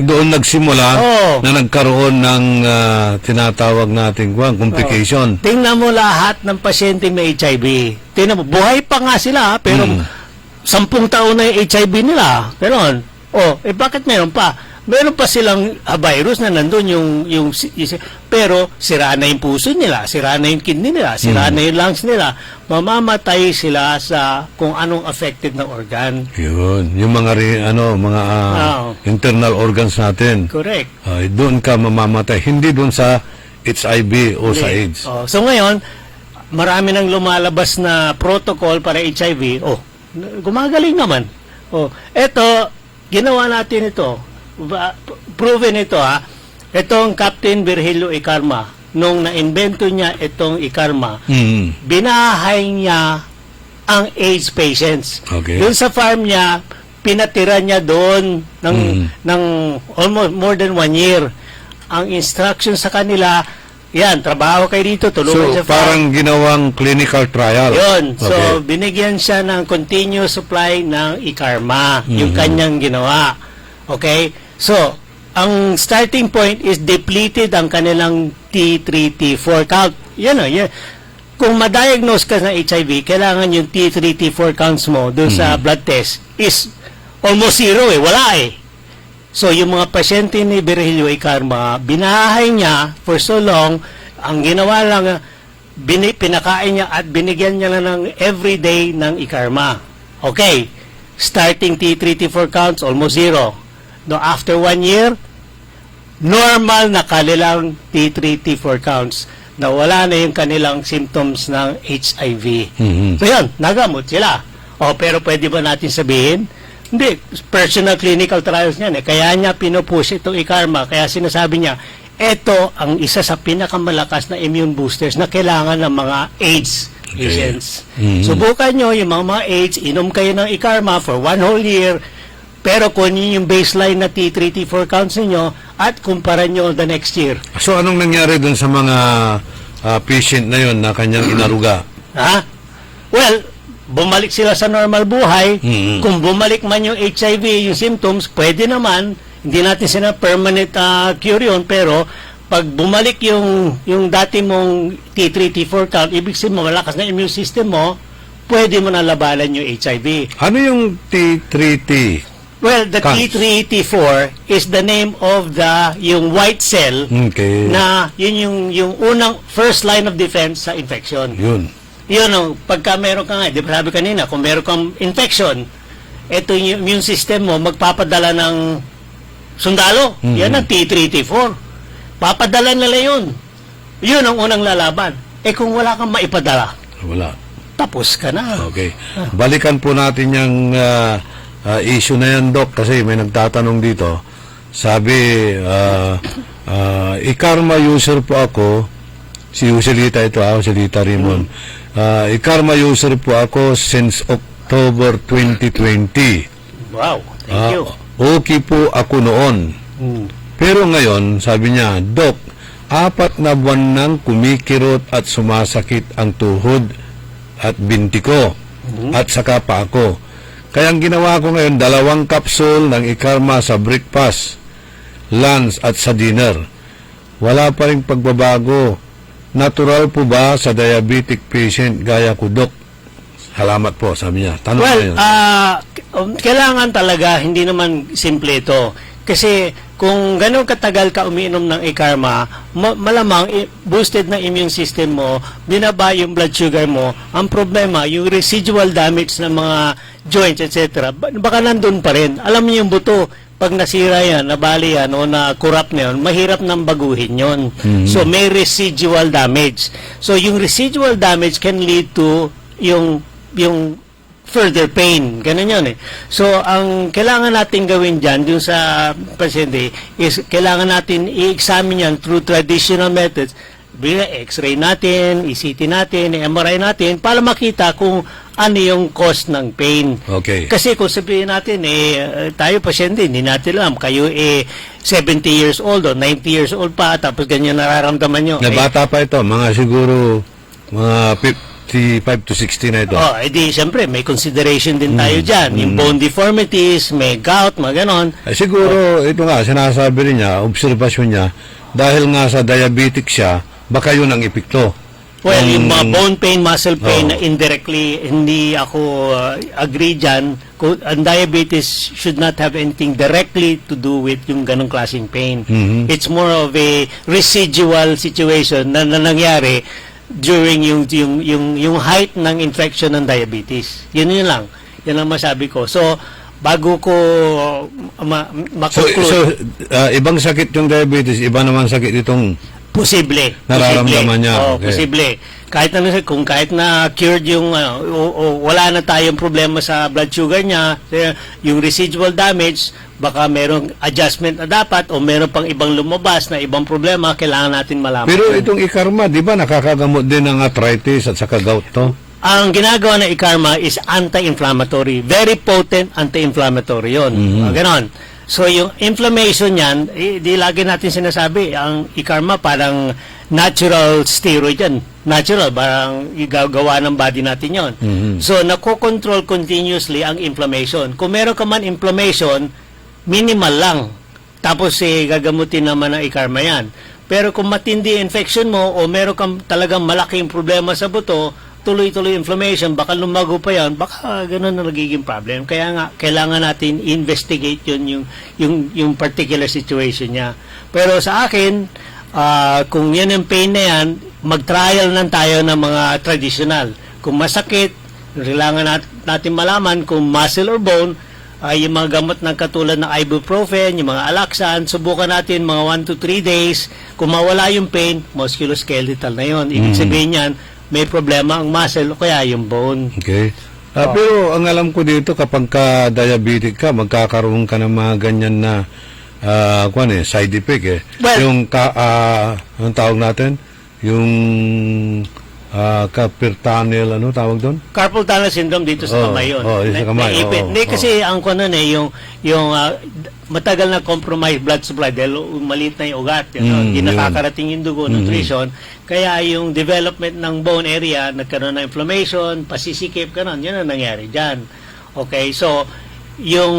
Speaker 4: Doon nagsimula na nagkaroon ng tinatawag natin complication.
Speaker 8: Tingnan mo lahat ng pasyente may HIV. Tingnan mo, buhay pa nga sila, pero 10 taon na yung HIV nila. Ganon. Bakit meron pa? Meron pa silang virus na nandun pero sira na yung puso nila, sira na yung kidney nila, sira na yung lungs nila. Mamamatay sila sa kung anong affected na organ.
Speaker 4: Yun. Yung mga internal organs natin.
Speaker 8: Correct.
Speaker 4: Doon ka mamamatay. Hindi doon sa HIV o sa AIDS.
Speaker 8: So ngayon, marami nang lumalabas na protocol para HIV. Gumagaling naman. Eto, ginawa natin ito. Proven ito Itong Captain Virgilio Icarma, nung na-invento niya itong Icarma, binahay niya ang AIDS patients.
Speaker 4: Okay.
Speaker 8: Doon sa farm niya, pinatira niya doon ng almost more than 1 year. Ang instruction sa kanila, yan, trabaho kayo dito, tulungan sa farm.
Speaker 4: Parang ginawang clinical trial.
Speaker 8: Yun.
Speaker 4: Okay.
Speaker 8: So, binigyan siya ng continuous supply ng Icarma, yung kanyang ginawa. Okay? So, ang starting point is depleted ang kanilang T3, T4 count. Yan o. Kung ma-diagnose ka ng HIV, kailangan yung T3, T4 counts mo doon sa blood test is almost zero wala So, yung mga pasyente ni Virgilio Icarma, binahay niya for so long, ang ginawa lang, pinakain niya at binigyan niya lang ng everyday ng Icarma. Okay. Starting T3, T4 counts, almost zero. No, after 1 year, normal na kanilang T3, T4 counts na wala na yung kanilang symptoms ng HIV. So yun, nagamot sila. Pero pwede ba natin sabihin? Hindi, personal clinical trials niyan Kaya niya pinupush itong Icarma. Kaya sinasabi niya, ito ang isa sa pinakamalakas na immune boosters na kailangan ng mga AIDS patients. Subukan nyo yung mga AIDS, inom kayo ng Icarma for 1 whole year, pero kunin yung baseline na T3, T4 counts ninyo at kumpara nyo the next year.
Speaker 4: So, anong nangyari dun sa mga patient na yon na kanyang inaruga?
Speaker 8: Ha? Well, bumalik sila sa normal buhay. Kung bumalik man yung HIV, yung symptoms, pwede naman. Hindi natin sila permanent cure yun, pero pag bumalik yung dati mong T3, T4 count, ibig sabihin mo, malakas na immune system mo, pwede mo na labanan yung HIV.
Speaker 4: Ano yung T3T?
Speaker 8: Well, the
Speaker 4: Counts.
Speaker 8: T3, T4 is the name of yung white cell
Speaker 4: Okay.
Speaker 8: na yun yung unang first line of defense sa infection.
Speaker 4: Yun.
Speaker 8: Yun, pagka meron ka nga, di ba sabi kanina, kung meron kang infection, ito yung immune system mo, magpapadala ng sundalo. Yan ang T3, T4. Papadala nila yun. Yun ang unang lalaban. Kung wala kang maipadala,
Speaker 4: Wala.
Speaker 8: tapos ka na.
Speaker 4: Okay. Balikan po natin yung issue na yan, Doc, kasi may nagtatanong dito. Sabi, i-karma user po ako. Si Usilita ito, Usilita Raymond. I-karma user po ako since October 2020.
Speaker 8: Wow, thank you.
Speaker 4: Okay po ako noon. Pero ngayon, sabi niya, Doc, 4 na buwan nang kumikirot at sumasakit ang tuhod at binti ko at saka pa ako. Kaya ang ginawa ko ngayon, 2 kapsul ng ikarma sa breakfast, lunch at sa dinner. Wala pa rin pagbabago. Natural po ba sa diabetic patient gaya ko, Doc? Salamat po, sabi niya. Tanong
Speaker 8: Well,
Speaker 4: ngayon.
Speaker 8: kailangan talaga, hindi naman simple ito. Kasi kung gano'ng katagal ka umiinom ng ikarma, malamang boosted na immune system mo, binaba yung blood sugar mo. Ang problema, yung residual damage ng mga joints, etc., baka nandun pa rin. Alam niyo yung buto, pag nasira yan, nabali yan, o na-corrupt na yun, mahirap nang baguhin yun. So, may residual damage. So, yung residual damage can lead to yung further pain. Ganun yun eh. So, ang kailangan natin gawin dyan, yung sa pasyente, is kailangan natin i-examine yan through traditional methods. X-ray natin, ECT natin, MRI natin, para makita kung ano yung cause ng pain.
Speaker 4: Okay.
Speaker 8: Kasi kung sabihin natin, tayo pasyente, hindi natin alam, kayo 70 years old o 90 years old pa, tapos ganyan nararamdaman nyo.
Speaker 4: Na bata pa ito, mga siguro, mga 55 to 60 na ito.
Speaker 8: Edi siyempre, may consideration din tayo dyan. Yung bone deformities, may gout, mga ganon.
Speaker 4: Siguro, ito nga, sinasabi rin niya, obserbasyon niya, dahil nga sa diabetic siya, baka yun ang epekto.
Speaker 8: Well, yung mga bone pain, muscle pain, na indirectly, hindi ako agree dyan. Ang diabetes should not have anything directly to do with yung ganong klaseng pain. It's more of a residual situation na nangyari during yung height ng infection ng diabetes. Yun lang. Yan ang masabi ko. So, bago ko
Speaker 4: So, ibang sakit yung diabetes, iba naman sakit itong
Speaker 8: posible.
Speaker 4: nararamdaman niya.
Speaker 8: Oo,
Speaker 4: Okay.
Speaker 8: posible. Kahit na cured yung wala na tayong problema sa blood sugar niya, yung residual damage, baka merong adjustment na dapat o meron pang ibang lumabas na ibang problema, kailangan natin malaman.
Speaker 4: Pero itong ikarma, di ba nakakagamot din ng arthritis at saka gout to?
Speaker 8: Ang ginagawa ng ikarma is anti-inflammatory. Very potent anti-inflammatory yun. Ganon. So, yung inflammation yan, di lagi natin sinasabi, ang ikarma parang natural steroid yan. Natural, parang igagawa ng body natin yon. So, nakokontrol continuously ang inflammation. Kung meron ka man inflammation, minimal lang. Tapos, gagamutin naman ng ikarma yan. Pero kung matindi infection mo o meron kang talagang malaking problema sa buto, tuloy-tuloy inflammation, baka lumago pa yan, baka ganun na nagiging problem. Kaya nga, kailangan natin investigate yun, yung particular situation niya. Pero sa akin, kung yan yung pain na yan, mag-trial lang tayo ng mga traditional. Kung masakit, kailangan natin malaman kung muscle or bone, yung mga gamot ng katulad ng ibuprofen, yung mga Alaxan, subukan natin mga 1 to 3 days. Kung mawala yung pain, musculoskeletal na yun. Ibig sabihin yan, may problema ang muscle o kaya yung bone.
Speaker 4: Okay. Pero ang alam ko dito, kapag ka-diabetic ka, magkakaroon ka ng mga ganyan na side effect eh.
Speaker 8: Well,
Speaker 4: yung anong tawag natin? Yung carpal tunnel, ano tawag doon?
Speaker 8: Carpal tunnel syndrome dito sa
Speaker 4: Oo,
Speaker 8: kamay yun.
Speaker 4: oo, yung sa kamay,
Speaker 8: Naipit.
Speaker 4: oo,
Speaker 8: Hindi,
Speaker 4: oo.
Speaker 8: kasi ang kuno yung matagal na compromised blood supply dahil maliit na yung ugat, hindi
Speaker 4: yun.
Speaker 8: nakakarating yung dugo, nutrition, kaya yung development ng bone area, nagkaroon ng inflammation, pasisikip, ganun, yun ang nangyari dyan. Okay, so, yung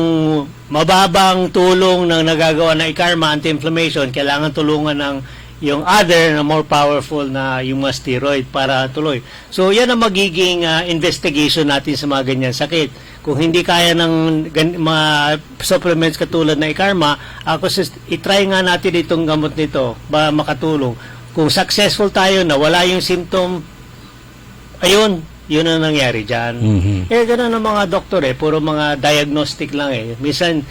Speaker 8: mababang tulong ng nagagawa ng ICARMA, anti-inflammation, kailangan tulungan ng yung other na more powerful na yung mga steroid para tuloy. So, yan ang magiging investigation natin sa mga ganyan sakit. Kung hindi kaya ng mga supplements katulad na ICARMA, itry nga natin itong gamot nito ba makatulong. Kung successful tayo na wala yung symptom, ayun, yun ang nangyari dyan. Eh, ganun ang mga doktor puro mga diagnostic lang Minsan,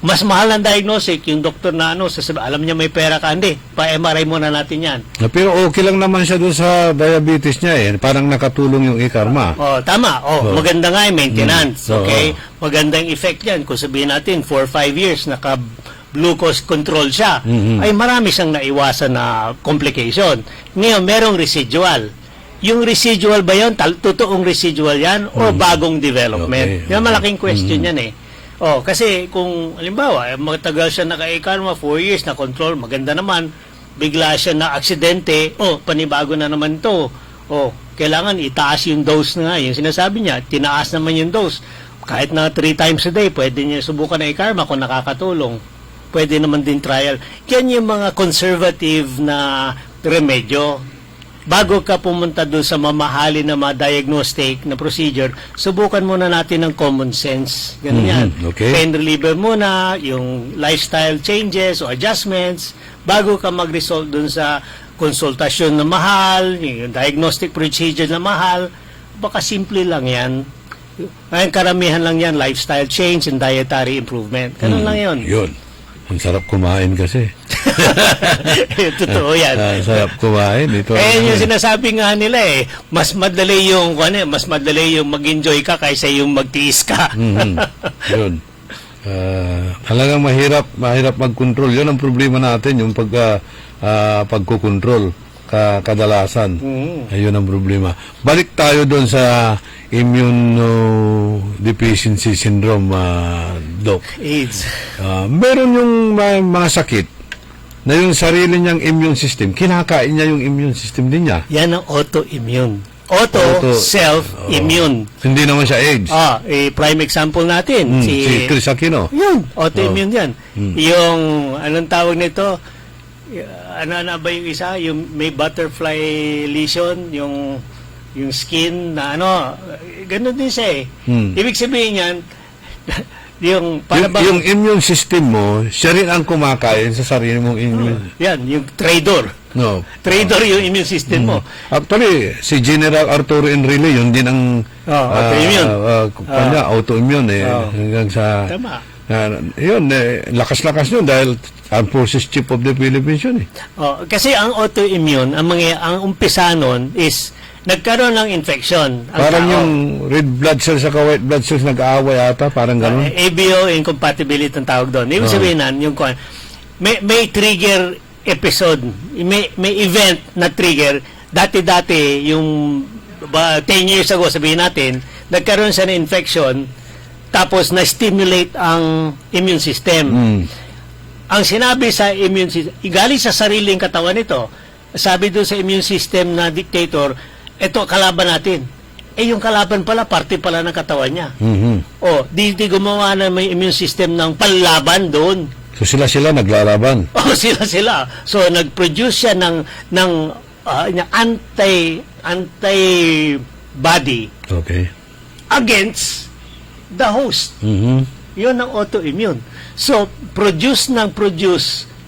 Speaker 8: mas mahal ng diagnostic yung doktor na alam niya may pera ka, hindi, pa-MRI muna natin yan.
Speaker 4: Pero okay lang naman siya doon sa diabetes niya parang nakatulong yung ICARMA.
Speaker 8: Tama. Maganda nga yung maintenance.
Speaker 4: Mm.
Speaker 8: Okay? Magandang effect yan. Kung sabihin natin, 4-5 years, naka-glucose control siya, ay marami siyang naiwasan na complication. Ngayon, merong residual. Yung residual ba yun? Totoong residual yan? O bagong development?
Speaker 4: Okay.
Speaker 8: Yan malaking question yan kasi kung, halimbawa, matagal siya naka-ICARMA, 4 years na control, maganda naman, bigla siya na aksidente, panibago na naman to. Kailangan itaas yung dose na nga. Yung sinasabi niya, tinaas naman yung dose. Kahit na 3 times a day, pwede niya subukan na ICARMA kung nakakatulong. Pwede naman din trial. Yan yung mga conservative na remedyo. Bago ka pumunta doon sa mamahalin na mga diagnostic na procedure, subukan muna natin ng common sense. Ganun yan.
Speaker 4: Okay.
Speaker 8: Pain reliever muna, yung lifestyle changes o adjustments, bago ka mag-result doon sa konsultasyon na mahal, yung diagnostic procedure na mahal, baka simple lang yan. Ngayon, karamihan lang yan, lifestyle change and dietary improvement. Ganun lang yun.
Speaker 4: Yun. Ang sarap kumain kasi.
Speaker 8: Totoo yan.
Speaker 4: Sarap kumain. Ito,
Speaker 8: Yung sinasabi nga nila mas madali yung mag-enjoy ka kaysa yung magtiis ka.
Speaker 4: Yun. Talagang mahirap mag-control. Yun ang problema natin, yung pagkukontrol kadalasan. Ayun ang problema. Balik tayo doon sa immunodeficiency syndrome, Doc.
Speaker 8: AIDS.
Speaker 4: Meron yung mga sakit na yung sarili niyang immune system, kinakain niya yung immune system din niya.
Speaker 8: Yan ang autoimmune. Self-immune.
Speaker 4: Hindi naman siya AIDS.
Speaker 8: Prime example natin.
Speaker 4: Si Chris Aquino.
Speaker 8: Yun, autoimmune yan. Yung, anong tawag nito? Ano ba yung isa? Yung may butterfly lesion, yung skin na ganun din siya Ibig sabihin yan, yung
Speaker 4: immune system mo, siya rin ang kumakain sa sarili mong immune.
Speaker 8: yan, yung traitor.
Speaker 4: No.
Speaker 8: Traitor yung immune system mo.
Speaker 4: Actually, si General Arturo Enrile, yun din ang
Speaker 8: autoimmune.
Speaker 4: Autoimmune hanggang sa
Speaker 8: Tama.
Speaker 4: yun, lakas-lakas yun dahil Armed Forces Chief of the Philippines yun
Speaker 8: Kasi ang autoimmune, ang umpisa nun is nagkaroon ng infection.
Speaker 4: Parang yung red blood cells sa white blood cells nag-aaway ata, parang ganun.
Speaker 8: ABO incompatibility ang tawag doon. Ibig sabihin yung may trigger episode, may event na trigger. Dati-dati, yung 10 years ago, sabihin natin, nagkaroon siya ng infection, tapos na-stimulate ang immune system. Ang sinabi sa immune system, galing sa sariling katawan nito, sabi doon sa immune system na dictator, ito, kalaban natin. Yung kalaban pala, parte pala ng katawan niya. Di gumawa na may immune system ng panlaban doon.
Speaker 4: So sila naglalaban.
Speaker 8: Sila. So, nag-produce siya ng antibody against the host. Yun ang autoimmune. So, produce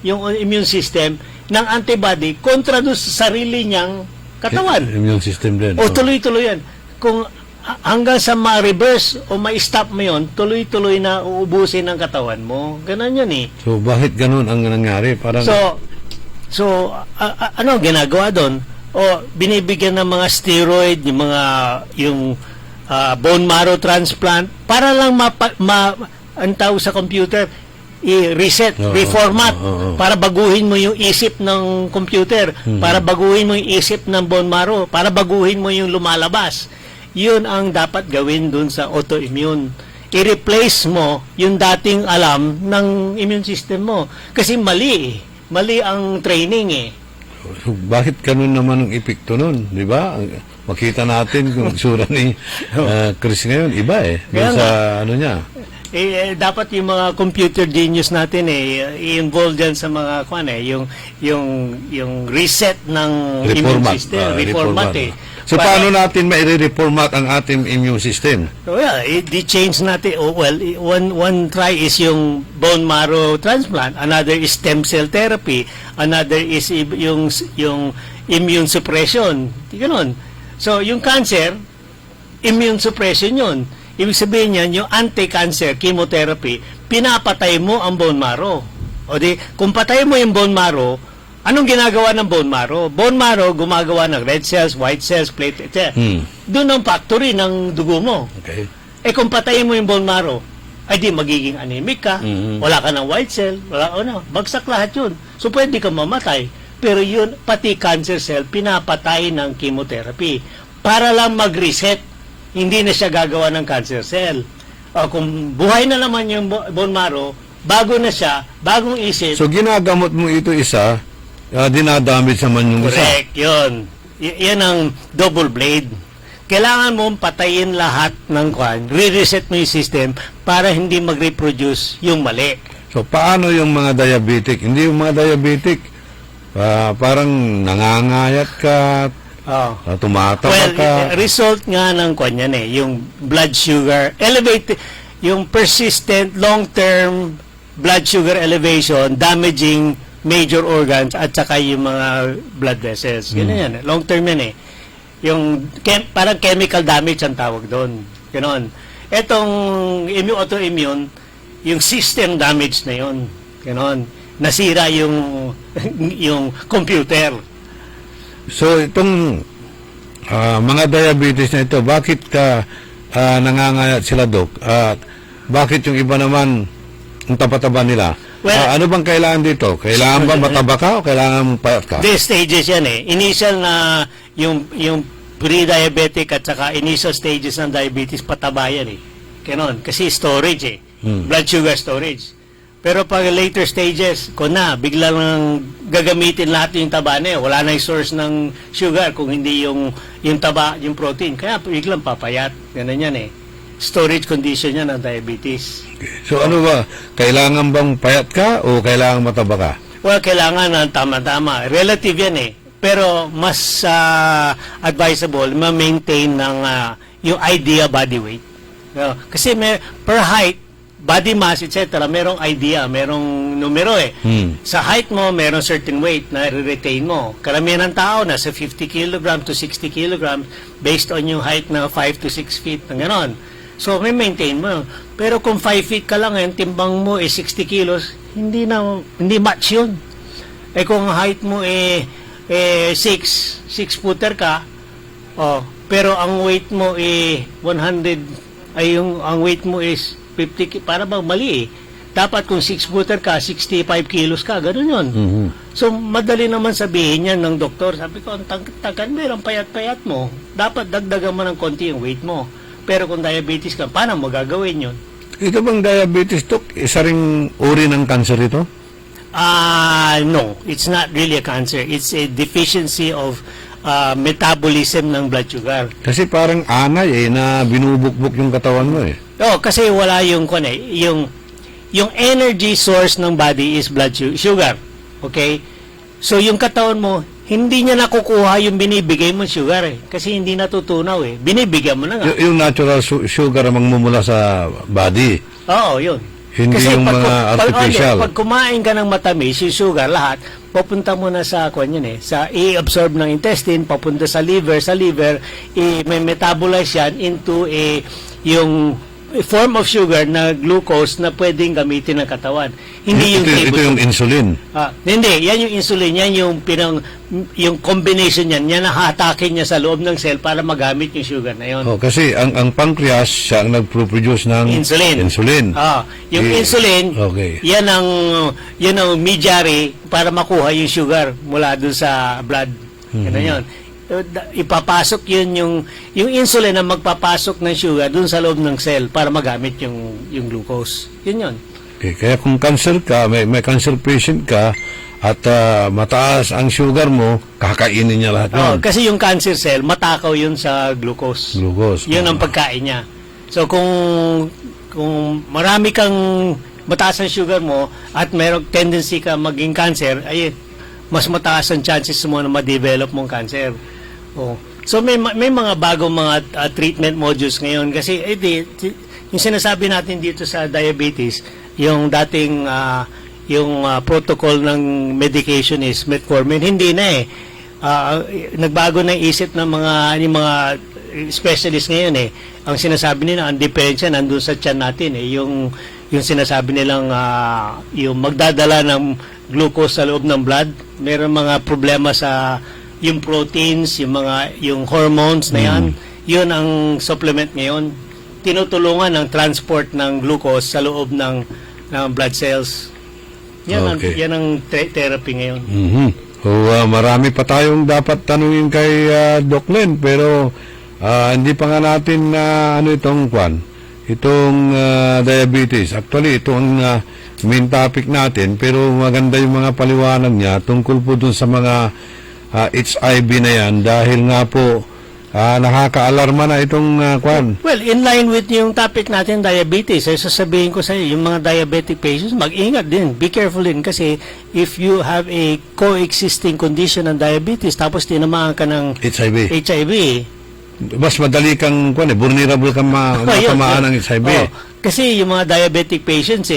Speaker 8: yung immune system ng antibody kontra doon sa sarili niyang katawan.
Speaker 4: Immune system din.
Speaker 8: Tuloy-tuloy yan. Kung hanggang sa ma-reverse o ma-stop mo yun, tuloy-tuloy na uubusin ng katawan mo. Ganon yun
Speaker 4: So, bakit ganun ang nangyari? Parang...
Speaker 8: So, ano ginagawa doon? Binibigyan ng mga steroid, yung bone marrow transplant, para lang ang tawag sa computer, i-reset, reformat, para baguhin mo yung isip ng computer, para baguhin mo yung isip ng bone marrow, para baguhin mo yung lumalabas. Yun ang dapat gawin dun sa autoimmune. I-replace mo yung dating alam ng immune system mo. Kasi mali eh. Mali ang training eh.
Speaker 4: So, bakit ganun naman ang epekto nun? Di ba? Makita natin kung sura ni Chris ngayon. Iba eh. Doon
Speaker 8: Kaya
Speaker 4: sa ano niya.
Speaker 8: Dapat yung mga computer genius natin i-involve dyan sa mga yung reset ng immune system, reformat eh.
Speaker 4: So paano natin mai-reformat ang ating immune system?
Speaker 8: So yeah, i-change natin. One try is yung bone marrow transplant, another is stem cell therapy, another is yung immune suppression. Ganun. So yung cancer, immune suppression yun. Ibig sabihin yan, yung anti-cancer chemotherapy, pinapatay mo ang bone marrow. O di, kung patay mo yung bone marrow, anong ginagawa ng bone marrow? Bone marrow gumagawa ng red cells, white cells, platelets. Doon ang factory ng dugo mo.
Speaker 4: Okay.
Speaker 8: Kung patayin mo yung bone marrow, ay di magiging anemic ka, wala ka ng white cell, bagsak lahat yun. So pwede ka mamatay. Pero yun, pati cancer cell, pinapatay ng chemotherapy para lang mag-reset. Hindi na siya gagawa ng cancer cell. Kung buhay na naman yung bone marrow, bago na siya, bagong isip.
Speaker 4: So ginagamot mo ito isa, dinadamage naman yung isa.
Speaker 8: Correct, yun. Yan ang double blade. Kailangan mong patayin lahat ng re-reset mo yung system para hindi mag-reproduce yung mali.
Speaker 4: So paano yung mga diabetic? Hindi yung mga diabetic, parang nangangayat ka, tumatawa ka.
Speaker 8: Result nga ng yan yung blood sugar elevated, yung persistent long-term blood sugar elevation damaging major organs at saka yung mga blood vessels. Yan. Long-term yan eh. Yung parang chemical damage ang tawag doon. Ganon. Etong autoimmune, yung system damage na yun. Ganon. Nasira yung computer.
Speaker 4: So itong mga diabetes na ito, bakit nangangayat sila, Dok? Bakit yung iba naman ang taba-taba nila?
Speaker 8: Well,
Speaker 4: ano bang kailangan dito? Kailangan ba mataba ka o kailangan payat ka?
Speaker 8: These stages yan eh. Initial na yung pre-diabetic at saka initial stages ng diabetes, pataba yan eh. Ganon. Kasi storage eh. Blood sugar storage. Pero pag later stages, bigla lang gagamitin lahat yung taba na wala na yung source ng sugar kung hindi yung taba, yung protein. Kaya biglang papayat. Ganun yan eh. Storage condition yan ng diabetes.
Speaker 4: So ano ba? Kailangan bang payat ka o kailangan mataba ka?
Speaker 8: Well, kailangan ng tama-tama. Relative yan eh. Pero mas advisable ma-maintain ng yung idea body weight. Kasi per height, body mass, etc., merong idea, merong numero eh. Sa height mo, merong certain weight na re-retain mo. Karamihan ng tao, nasa 50 kg to 60 kg based on yung height na 5 to 6 feet, ng ganon. So, may maintain mo. Pero kung 5 feet ka lang, timbang mo 60 kilos, hindi match yun. Kung height mo 6 footer ka, pero ang weight mo 100, ang weight mo is 50, para bang mali eh. Dapat kung 6 footer ka, 65 kilos ka, ganun yun. So, madali naman sabihin yan ng doktor. Sabi ko, ang tagan, merong payat-payat mo. Dapat dagdagan mo ng konti yung weight mo. Pero kung diabetes ka, paano mo gagawin yun?
Speaker 4: Ito bang diabetes, Dok? Isa ring uri ng cancer ito?
Speaker 8: No, it's not really a cancer. It's a deficiency of metabolism ng blood sugar.
Speaker 4: Kasi parang anay na binubukbuk yung katawan mo eh.
Speaker 8: Kasi wala yung energy source ng body is blood sugar. Okay? So yung katawan mo, hindi niya nakukuha yung binibigay mo sugar eh. Kasi hindi natutunaw eh. Binibigyan mo na nga.
Speaker 4: Yung natural sugar ang mumula sa body.
Speaker 8: Oo, yun.
Speaker 4: Hindi
Speaker 8: kasi
Speaker 4: yung mga artificial.
Speaker 8: Pag kumain ka ng matamis, yung sugar, lahat, papunta mo na sa, sa i-absorb ng intestine, papunta sa liver, may metabolize yan into yung form of sugar na glucose na pwedeng gamitin ng katawan. Hindi yung
Speaker 4: ito yung insulin.
Speaker 8: Hindi, yan yung insulin, yan yung combination yan, yan ang hatakin niya sa loob ng cell para magamit yung sugar na yun.
Speaker 4: Kasi ang pancreas siya ang nagpo-produce ng insulin.
Speaker 8: Yung insulin,
Speaker 4: Okay.
Speaker 8: yan ang mediary para makuha yung sugar mula dun sa blood. Yan yun. Ipapasok yun yung insulin ang magpapasok ng sugar dun sa loob ng cell para magamit yung glucose. Yun.
Speaker 4: Okay, kaya kung cancer ka, may cancer patient ka at mataas ang sugar mo, kakainin niya lahat yun.
Speaker 8: Kasi yung cancer cell, matakaw yun sa glucose. Yun ang pagkain niya. So kung marami kang mataas ang sugar mo at mayroong tendency ka maging cancer, ay mas mataas ang chances mo na ma-develop mong cancer. So may mga bagong mga treatment modules ngayon kasi yung sinasabi natin dito sa diabetes, yung dating protocol ng medication is metformin, hindi na nagbago na isip ng mga specialist ngayon Ang sinasabi nila, ang diferensya nandun sa tiyan natin yung sinasabi nilang yung magdadala ng glucose sa loob ng blood, meron mga problema sa yung proteins, yung hormones na yan, yun ang supplement ngayon. Tinutulungan ng transport ng glucose sa loob ng blood cells. Yan ang therapy ngayon.
Speaker 4: Marami pa tayong dapat tanungin kay Doc Len, pero hindi pa nga natin itong diabetes. Actually, ito ang main topic natin, pero maganda yung mga paliwanag niya tungkol po dun sa mga HIV na yan, dahil nga po nakaka-alarma na itong
Speaker 8: Well, in line with yung topic natin, diabetes, ay sasabihin ko sa iyo, yung mga diabetic patients, mag-ingat din, be careful din, kasi if you have a coexisting condition ng diabetes, tapos tinamaan ka ng HIV,
Speaker 4: mas madali kang vulnerable kang matamaan ng HIV.
Speaker 8: Kasi yung mga diabetic patients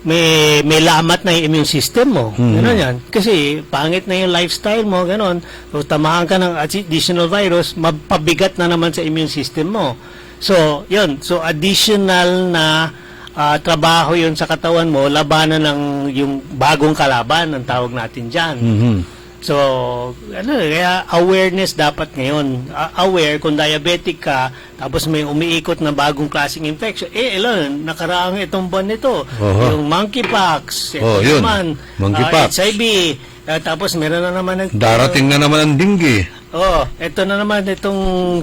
Speaker 8: may lamat na yung immune system mo. Gano'n yan. Kasi pangit na yung lifestyle mo, gano'n. So, tamahan ka ng additional virus, mapabigat na naman sa immune system mo. So, yun. So, additional na trabaho yun sa katawan mo, labanan ng yung bagong kalaban, ang tawag natin dyan. So, kaya awareness dapat ngayon. Aware kung diabetic ka, tapos may umiikot na bagong klaseng infection. Nakaraang itong buwan nito. Yung monkeypox,
Speaker 4: monkeypox.
Speaker 8: HIV, tapos meron na naman
Speaker 4: darating na naman ang dengue.
Speaker 8: Ito na naman itong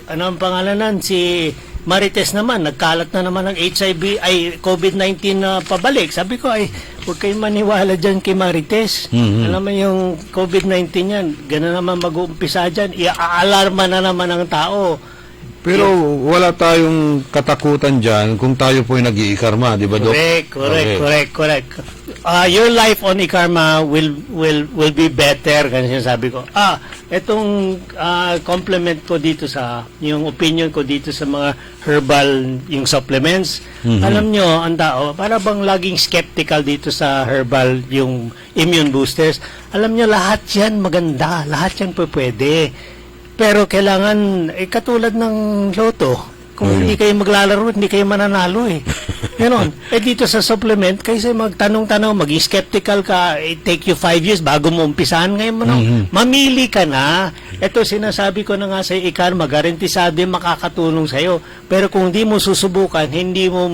Speaker 8: ang pangalan nun? Si Marites naman, nagkalat na naman ng HIV, COVID-19 na pabalik. Sabi ko, huwag kayong maniwala dyan kay Marites. Alam mo yung COVID-19 yan, gano'n naman mag-uumpisa dyan, i-aalarma na naman ang tao.
Speaker 4: Pero wala tayong katakutan dyan kung tayo po ay nag-iikarma, di ba, Dok?
Speaker 8: Correct. Your life on ikarma will be better, kasi sabi ko. Itong compliment ko dito yung opinion ko dito sa mga herbal, yung supplements. Alam nyo, ang tao, para bang laging skeptical dito sa herbal, yung immune boosters. Alam nyo, lahat yan maganda, lahat yan pwede. Pero kailangan, katulad ng loto, kung hindi kayo maglalaro, hindi kayo mananalo Ganon. Dito sa supplement, kasi magtanong-tanong, maging skeptical ka, take you 5 years bago mo umpisahan. Ngayon mo mamili ka na. Ito sinasabi ko na nga sa ikarma, garantisado yung makakatulong sa'yo. Pero kung hindi mo susubukan, hindi mo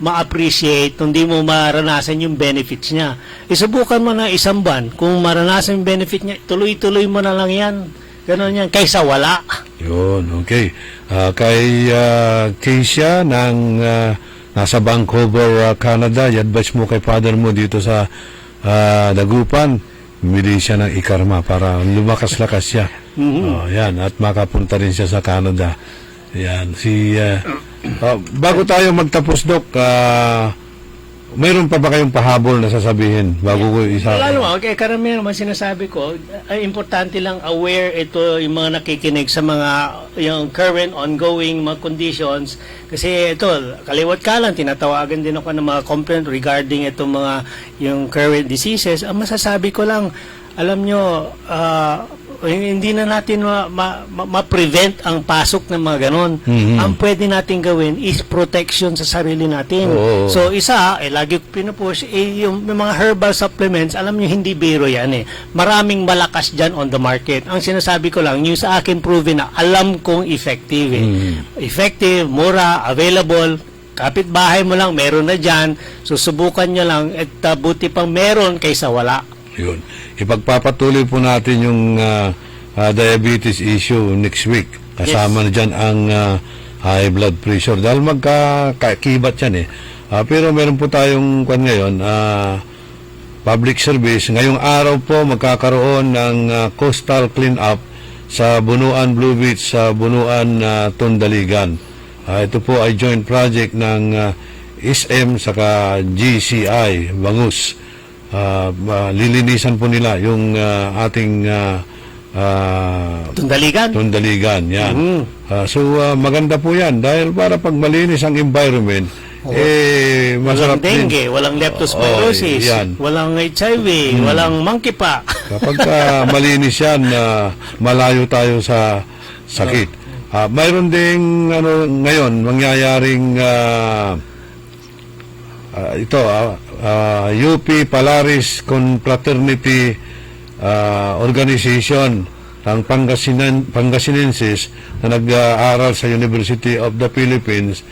Speaker 8: ma-appreciate, hindi mo maranasan yung benefits niya. Isubukan mo na isang buwan. Kung maranasan yung benefit niya, tuloy-tuloy mo na lang yan. Ganon yan, kaysa wala.
Speaker 4: Yun, okay. Kay Keisha ng nasa Vancouver, Canada, i-advise mo kay father mo dito sa Dagupan, bumili siya ng ikarma para lumakas-lakas siya. Yan, at makapunta rin siya sa Canada. Yan, bago tayo magtapos, Dok, mayroon pa ba kayong pahabol na sasabihin bago ko isa?
Speaker 8: Lalo karamihan naman sinasabi ko, importante lang aware ito yung mga nakikinig sa mga yung current ongoing mga conditions, kasi ito kaliwat kalan tinatawagan din ako ng mga complaint regarding itong mga yung current diseases. Ang masasabi ko lang, alam nyo, hindi na natin ma-prevent ang pasok ng mga ganon. Ang pwede natin gawin is protection sa sarili natin.
Speaker 4: Oo.
Speaker 8: So, isa, lagi ko pinupush, yung mga herbal supplements, alam nyo, hindi biro yan eh. Maraming malakas dyan on the market. Ang sinasabi ko lang, yung sa akin proven na alam kong effective eh. Effective, mura, available, kapitbahay mo lang, meron na dyan, susubukan nyo lang, at buti pang meron kaysa wala.
Speaker 4: Yun. Ipagpapatuloy po natin yung diabetes issue next week. Kasama na dyan ang high blood pressure. Dahil magkakibat yan eh. Pero meron po tayong ngayon, public service. Ngayong araw po magkakaroon ng coastal clean-up sa Bunuan Blue Beach, sa Bunuan Tondaligan. Ito po ay joint project ng SM saka GCI, Bangus. Lilinisan po nila yung ating Tondaligan, yan. So maganda po yan dahil para pag malinis ang environment, masarap
Speaker 8: Walang dengue,
Speaker 4: din.
Speaker 8: walang leptospirosis,
Speaker 4: yan.
Speaker 8: walang HIV, walang monkeypox.
Speaker 4: Kapag malinis yan, malayo tayo sa sakit. Mayroon ding ngayon mangyayaring UP Palaris Confraternity Organization ng Pangasinenses na nag-aaral sa University of the Philippines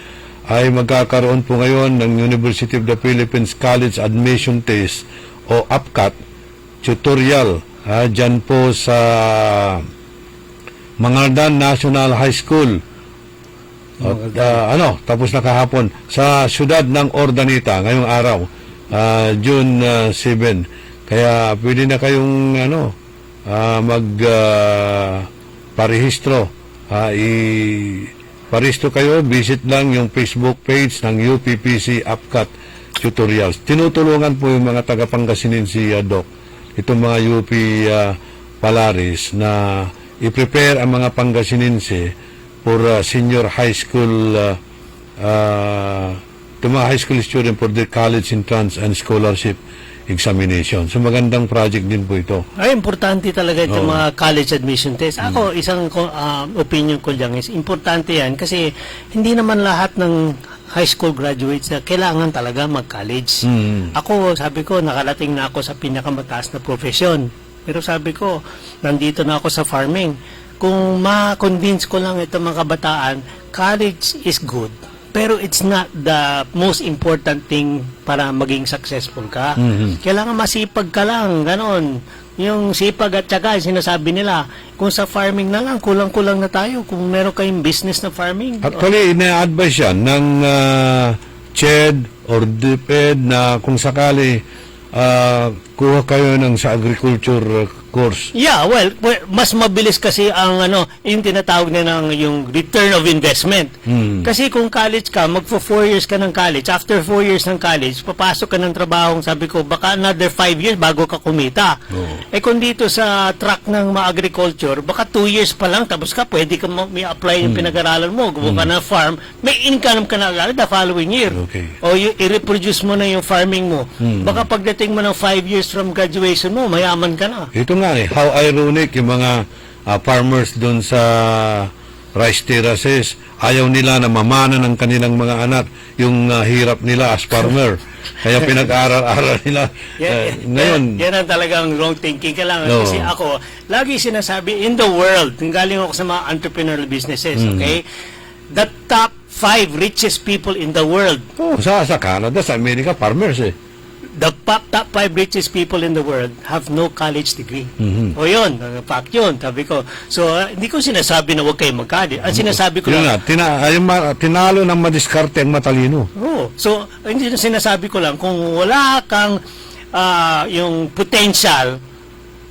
Speaker 4: ay magkakaroon po ngayon ng University of the Philippines College Admission Test o APCAT tutorial dyan po sa Mangaldan National High School. Tapos na kahapon sa siyudad ng Ordanita ngayong araw, June 7. Kaya pwede na kayong parehistro. Parehistro kayo, visit lang yung Facebook page ng UPPC APCAT Tutorials. Tinutulungan po yung mga taga-Pangasinan si Doc, itong mga UP Palaris na i-prepare ang mga Pangasinense for senior high school to mga high school student for their college entrance and scholarship examination. So magandang project din po ito.
Speaker 8: Ay, importante talaga itong mga college admission test. Ako, isang opinion ko lang is, importante yan kasi hindi naman lahat ng high school graduates na kailangan talaga mag-college. Ako, sabi ko, nakarating na ako sa pinakamataas na profesyon. Pero sabi ko, nandito na ako sa farming. Kung ma-convince ko lang itong mga kabataan, college is good. Pero it's not the most important thing para maging successful ka. Kailangan masipag ka lang, ganon. Yung sipag at syaga, sinasabi nila, kung sa farming na lang, kulang-kulang na tayo kung meron kayong business na farming.
Speaker 4: Actually, ina-advise yan ng CHED or DepEd na kung sakali kuha kayo ng sa agriculture course.
Speaker 8: Yeah, well, mas mabilis kasi ang yung tinatawag na ng yung return of investment. Kasi kung college ka, magpo 4 years ka ng college. After 4 years ng college, papasok ka ng trabaho, sabi ko, baka another 5 years bago ka kumita. Kung dito sa track ng agriculture, baka 2 years pa lang, tapos ka, pwede ka may-apply yung pinag-aralan mo, gumawa ka ng farm, may income ka na agad the following year.
Speaker 4: Okay.
Speaker 8: O i-reproduce mo na yung farming mo. Baka pagdating mo ng 5 years from graduation mo, mayaman ka na.
Speaker 4: Ito nga how ironic yung mga farmers doon sa rice terraces, ayaw nila na mamana ng kanilang mga anak yung hirap nila as farmer. Kaya pinag-aral-aral nila. Ngayon,
Speaker 8: yan ang talagang wrong thinking. Kailangan kasi ako, lagi sinasabi, in the world, galing ako sa mga entrepreneurial businesses, okay? The top 5 richest people in the world.
Speaker 4: Sa Canada, sa Amerika, farmers eh.
Speaker 8: The top 5 richest people in the world have no college degree. O yun, fact yun, sabi ko. So, hindi ko sinasabi na huwag kayo mag-college. Ang sinasabi ko
Speaker 4: Yun
Speaker 8: lang...
Speaker 4: tinalo ng madiskarte ang matalino.
Speaker 8: So, hindi na sinasabi ko lang, kung wala kang yung potential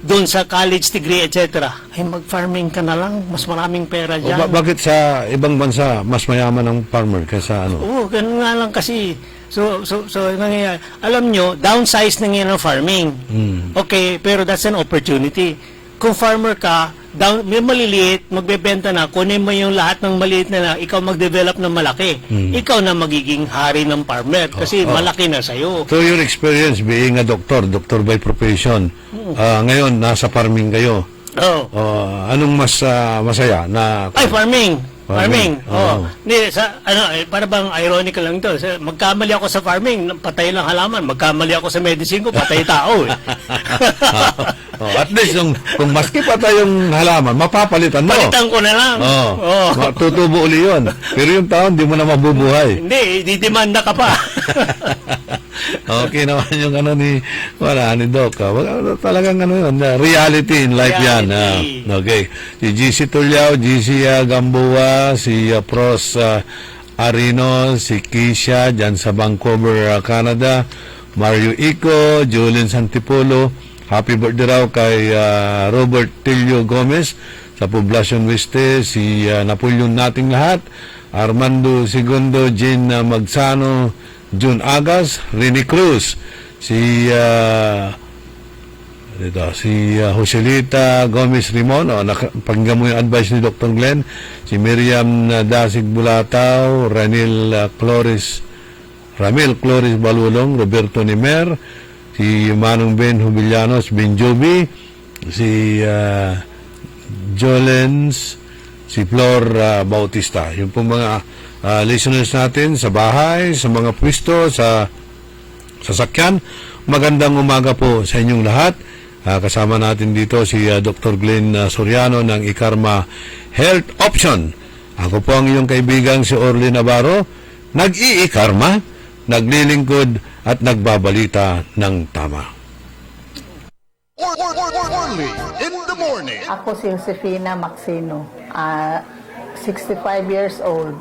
Speaker 8: doon sa college degree, etc., ay mag-farming ka na lang, mas maraming pera dyan.
Speaker 4: Bakit sa ibang bansa, mas mayaman ang farmer kaysa
Speaker 8: Oo, ganun nga lang kasi. So nangyayari. Alam nyo, downsize na ngayon ang farming. Okay, pero that's an opportunity. Kung farmer ka, may maliliit, magbebenta na, kunin mo yung lahat ng maliit na ikaw mag-develop ng malaki. Ikaw na magiging hari ng farmer kasi malaki na sa'yo.
Speaker 4: So your experience being a doctor by profession, ngayon nasa farming kayo.
Speaker 8: Oo.
Speaker 4: Anong mas masaya na
Speaker 8: Ay, farming. Farming.
Speaker 4: Oo.
Speaker 8: Hindi, para bang ironical lang to. Magkamali ako sa farming, patay lang halaman. Magkamali ako sa medicine ko, patay tao.
Speaker 4: At least, kung maski patay yung halaman, mapapalitan mo.
Speaker 8: Palitan ko na lang.
Speaker 4: Tutubo uli yun. Pero yung tao, hindi mo na mabubuhay.
Speaker 8: Hindi, didemanda ka pa.
Speaker 4: Okay naman yung ni Doc. Talagang yun, reality in life yan.
Speaker 8: Reality.
Speaker 4: Okay. Si GC Tulyao, GC Gamboa, si Pros Arino, si Kisha, dyan sa Vancouver, Canada, Mario Ico, Julian Santipolo, happy birthday raw kay Robert Tilio Gomez sa Poblacion Weste, si Napoleon nating lahat, Armando Segundo, Jean Magsano, June Agas, Rini Cruz, si Joselita Gomez Rimon, pakinggan mo yung advice ni Dr. Glenn, si Miriam Dasig Bulatao, Ramil Cloris Balulong, Roberto Nimer, si Manong Ben Hubillanos Benjobi, si Jolens, si Flor Bautista. Yung po mga listeners natin sa bahay, sa mga pwesto, sa sasakyan, magandang umaga po sa inyong lahat. Kasama natin dito si Dr. Glenn Soriano ng Ikarma Health Option. Ako po ang iyong kaibigan si Orly Navarro, nag-i-Ikarma, naglilingkod at nagbabalita ng tama.
Speaker 7: Orly in the morning.
Speaker 9: Ako si Josefina Maxino, 65 years old.